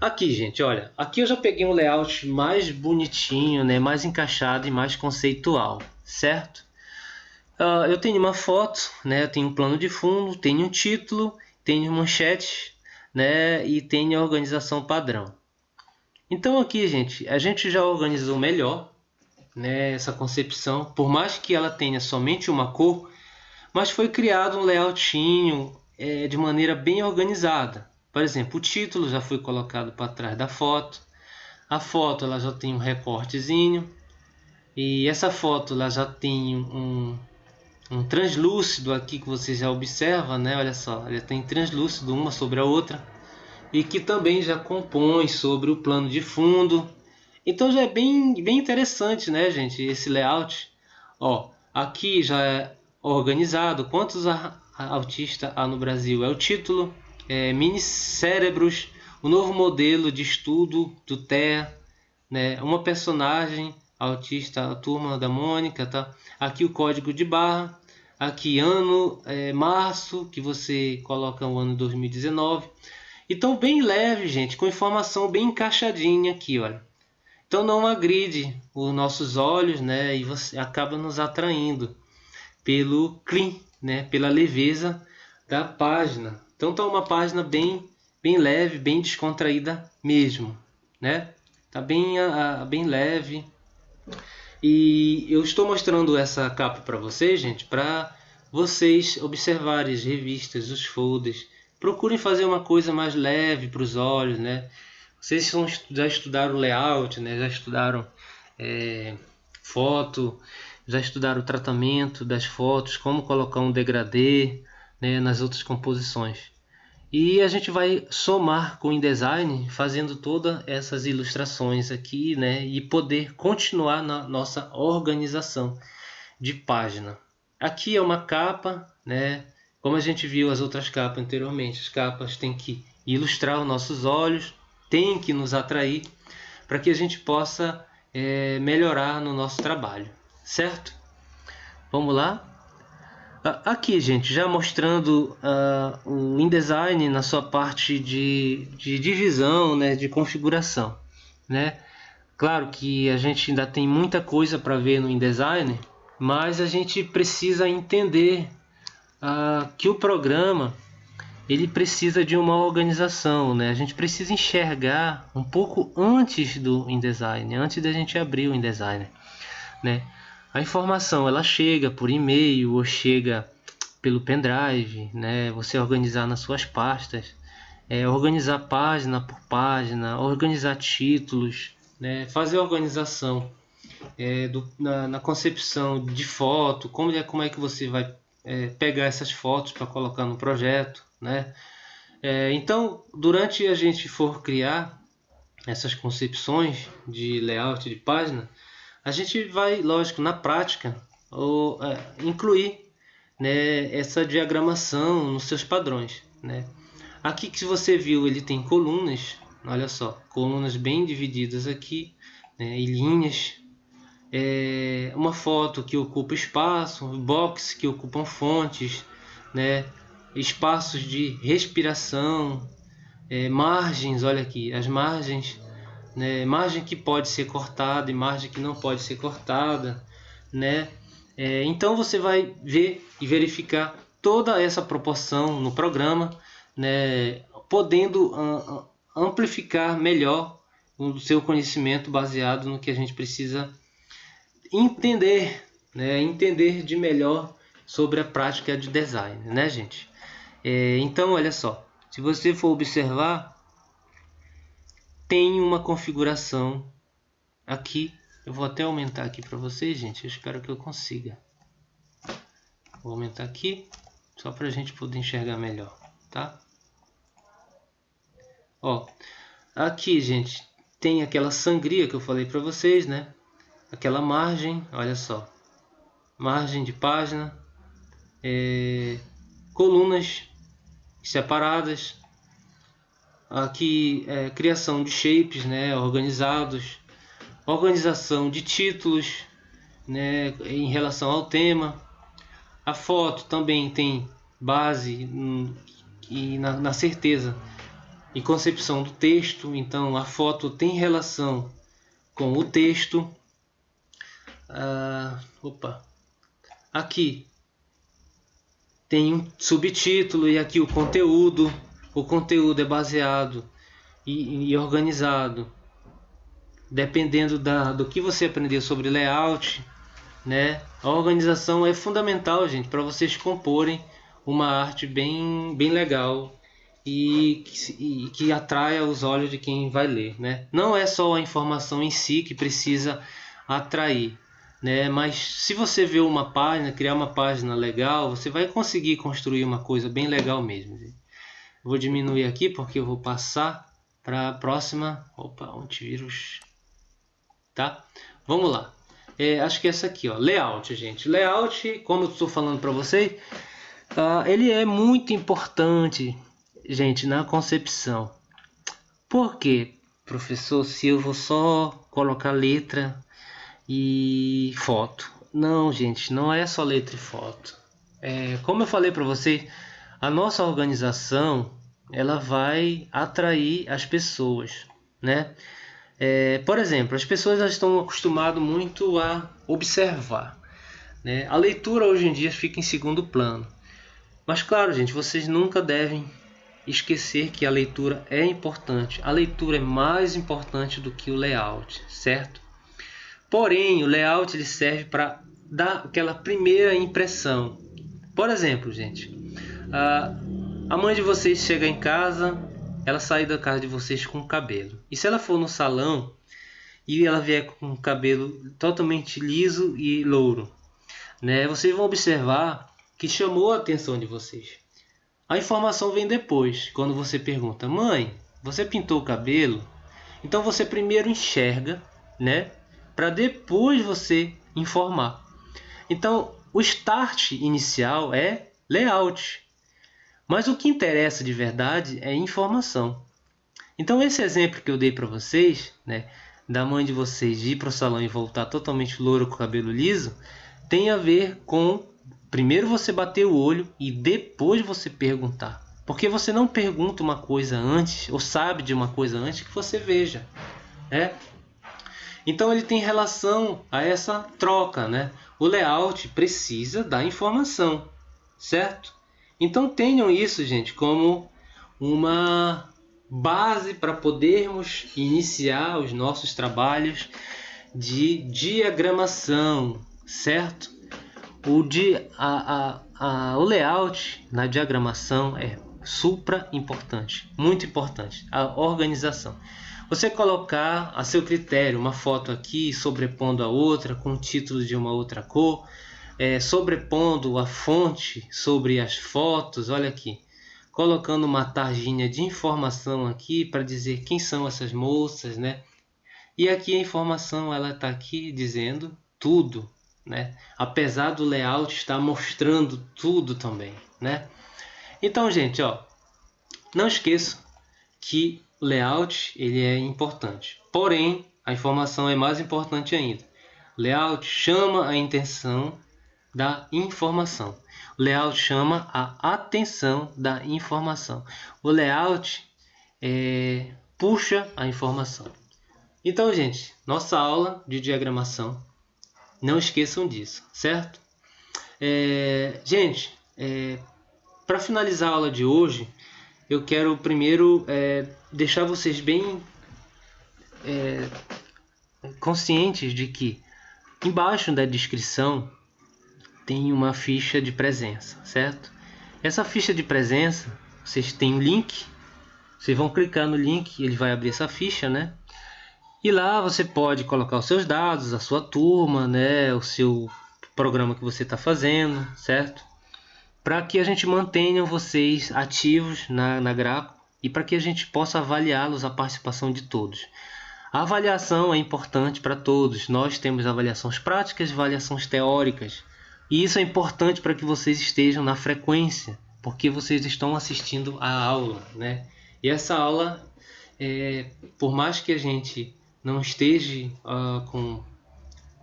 Aqui, gente, olha, aqui eu já peguei um layout mais bonitinho, né, mais encaixado e mais conceitual, certo? Eu tenho uma foto, né, eu tenho um plano de fundo, tenho um título, tenho manchete, né, e tenho a organização padrão. Então aqui, gente, a gente já organizou melhor, né, essa concepção, por mais que ela tenha somente uma cor, mas foi criado um layoutinho de maneira bem organizada. Por exemplo, o título já foi colocado para trás da foto. A foto ela já tem um recortezinho. E essa foto ela já tem um translúcido aqui que você já observa, né? Olha só, ela tem translúcido uma sobre a outra. E que também já compõe sobre o plano de fundo. Então já é bem interessante, né, gente, esse layout. Ó, aqui já é organizado. Quantos autistas há no Brasil? É o título, Mini Cérebros, o novo modelo de estudo do TEA, né? Uma personagem autista, a turma da Mônica, tá? Aqui o código de barra, aqui ano, março, que você coloca o ano 2019. Então bem leve, gente, com informação bem encaixadinha aqui, olha. Então não agride os nossos olhos, né? E você acaba nos atraindo pelo clean, né? Pela leveza da página. Então tá uma página bem leve, bem descontraída mesmo, né? Tá bem leve. E eu estou mostrando essa capa para vocês, gente, para vocês observarem as revistas, os folders. Procurem fazer uma coisa mais leve para os olhos, né? Vocês já estudaram layout, né? Já estudaram foto, já estudaram o tratamento das fotos, como colocar um degradê, né, nas outras composições. E a gente vai somar com o InDesign, fazendo todas essas ilustrações aqui, né, e poder continuar na nossa organização de página. Aqui é uma capa, né? Como a gente viu as outras capas anteriormente, as capas têm que ilustrar os nossos olhos, têm que nos atrair para que a gente possa melhorar no nosso trabalho, certo? Vamos lá? Aqui, gente, já mostrando o InDesign na sua parte de divisão, né, de configuração, né? Claro que a gente ainda tem muita coisa para ver no InDesign, mas a gente precisa entender que o programa ele precisa de uma organização, né? A gente precisa enxergar um pouco antes do InDesign, antes da gente abrir o InDesign, né? A informação ela chega por e-mail ou chega pelo pendrive, né? Você organizar nas suas pastas, organizar página por página, organizar títulos, né? Fazer a organização na concepção de foto, como é que você vai pegar essas fotos para colocar no projeto, né? Então, durante a gente for criar essas concepções de layout de página, a gente vai, lógico, na prática, incluir, né, essa diagramação nos seus padrões, né? Aqui que você viu, ele tem colunas, olha só, colunas bem divididas aqui, né, em linhas. Uma foto que ocupa espaço, box que ocupam fontes, né, espaços de respiração, margens, olha aqui, as margens, né, margem que pode ser cortada e margem que não pode ser cortada, né? Então você vai ver e verificar toda essa proporção no programa, né, podendo amplificar melhor o seu conhecimento baseado no que a gente precisa entender, né, entender de melhor sobre a prática de design, né, gente? Então, olha só, se você for observar, tem uma configuração aqui. Eu vou até aumentar aqui para vocês, gente. Eu espero que eu consiga. Vou aumentar aqui, só para a gente poder enxergar melhor, tá? Ó, aqui, gente, tem aquela sangria que eu falei para vocês, né? Aquela margem, olha só, margem de página, colunas separadas, aqui criação de shapes, né, organizados, organização de títulos, né, em relação ao tema. A foto também tem base e na certeza e concepção do texto, então a foto tem relação com o texto. Aqui tem um subtítulo e aqui o conteúdo. O conteúdo é baseado e organizado dependendo do que você aprender sobre layout, né? A organização é fundamental, gente, para vocês comporem uma arte bem legal e que atraia os olhos de quem vai ler, né? Não é só a informação em si que precisa atrair, né? Mas se você ver uma página, criar uma página legal, você vai conseguir construir uma coisa bem legal mesmo. Vou diminuir aqui porque eu vou passar para a próxima. Opa, antivírus. Tá? Vamos lá. Acho que é essa aqui, ó, layout, gente. Layout, como eu estou falando para vocês, ele é muito importante, gente, na concepção. Por quê, professor, se eu vou só colocar letra e foto? Não, gente, não é só letra e foto. Como eu falei para vocês, a nossa organização ela vai atrair as pessoas, né? Por exemplo, as pessoas já estão acostumadas muito a observar, né? A leitura hoje em dia fica em segundo plano. Mas claro, gente, vocês nunca devem esquecer que a leitura é importante. A leitura é mais importante do que o layout, certo? Porém, o layout ele serve para dar aquela primeira impressão. Por exemplo, gente, a mãe de vocês chega em casa, ela sai da casa de vocês com o cabelo. E se ela for no salão e ela vier com o cabelo totalmente liso e louro, né? Vocês vão observar que chamou a atenção de vocês. A informação vem depois, quando você pergunta: mãe, você pintou o cabelo? Então você primeiro enxerga, né? Para depois você informar. Então o start inicial é layout. Mas o que interessa de verdade é informação. Então esse exemplo que eu dei para vocês, né, da mãe de vocês ir para o salão e voltar totalmente louro com o cabelo liso, tem a ver com primeiro você bater o olho e depois você perguntar. Porque você não pergunta uma coisa antes, ou sabe de uma coisa antes que você veja, né? Então ele tem relação a essa troca, né? O layout precisa da informação, certo? Então tenham isso, gente, como uma base para podermos iniciar os nossos trabalhos de diagramação, certo? O layout na diagramação é supra importante, muito importante, a organização. Você colocar a seu critério uma foto aqui sobrepondo a outra com o título de uma outra cor, sobrepondo a fonte sobre as fotos, olha aqui, colocando uma tarjinha de informação aqui para dizer quem são essas moças, né? E aqui a informação ela está aqui dizendo tudo, né? Apesar do layout estar mostrando tudo também, né? Então, gente, ó, não esqueça que o layout ele é importante. Porém, a informação é mais importante ainda. O layout chama a intenção da informação. O layout chama a atenção da informação. O layout puxa a informação. Então, gente, nossa aula de diagramação, não esqueçam disso, certo? Gente, para finalizar a aula de hoje, eu quero primeiro deixar vocês bem conscientes de que embaixo da descrição tem uma ficha de presença, certo? Essa ficha de presença, vocês têm um link, vocês vão clicar no link e ele vai abrir essa ficha, né? E lá você pode colocar os seus dados, a sua turma, né? O seu programa que você está fazendo, certo? Para que a gente mantenha vocês ativos na Graco e para que a gente possa avaliá-los, a participação de todos. A avaliação é importante para todos. Nós temos avaliações práticas e avaliações teóricas. E isso é importante para que vocês estejam na frequência, porque vocês estão assistindo a aula, né? E essa aula, por mais que a gente não esteja com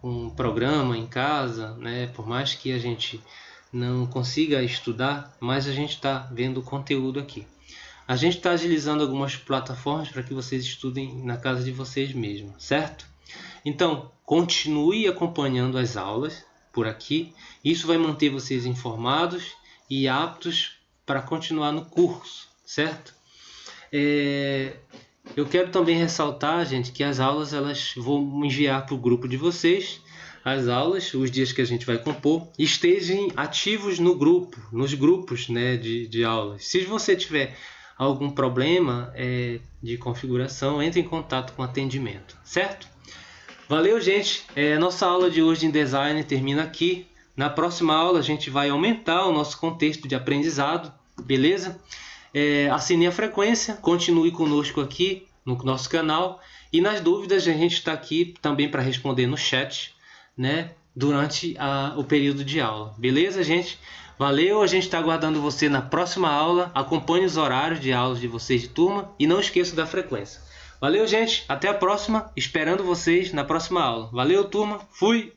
um programa em casa, né? Por mais que a gente não consiga estudar, mas a gente está vendo o conteúdo aqui. A gente está agilizando algumas plataformas para que vocês estudem na casa de vocês mesmos, certo? Então, continue acompanhando as aulas por aqui. Isso vai manter vocês informados e aptos para continuar no curso, certo? Eu quero também ressaltar, gente, que as aulas elas vou enviar para o grupo de vocês. As aulas, os dias que a gente vai compor, estejam ativos no grupo, nos grupos, né, de aulas. Se você tiver algum problema de configuração, entre em contato com o atendimento, certo? Valeu, gente! Nossa aula de hoje em design termina aqui. Na próxima aula a gente vai aumentar o nosso contexto de aprendizado, beleza? Assine a frequência, continue conosco aqui no nosso canal. E nas dúvidas a gente está aqui também para responder no chat, né, durante o período de aula. Beleza, gente? Valeu, a gente está aguardando você na próxima aula. Acompanhe os horários de aulas de vocês de turma e não esqueça da frequência. Valeu, gente. Até a próxima. Esperando vocês na próxima aula. Valeu, turma. Fui!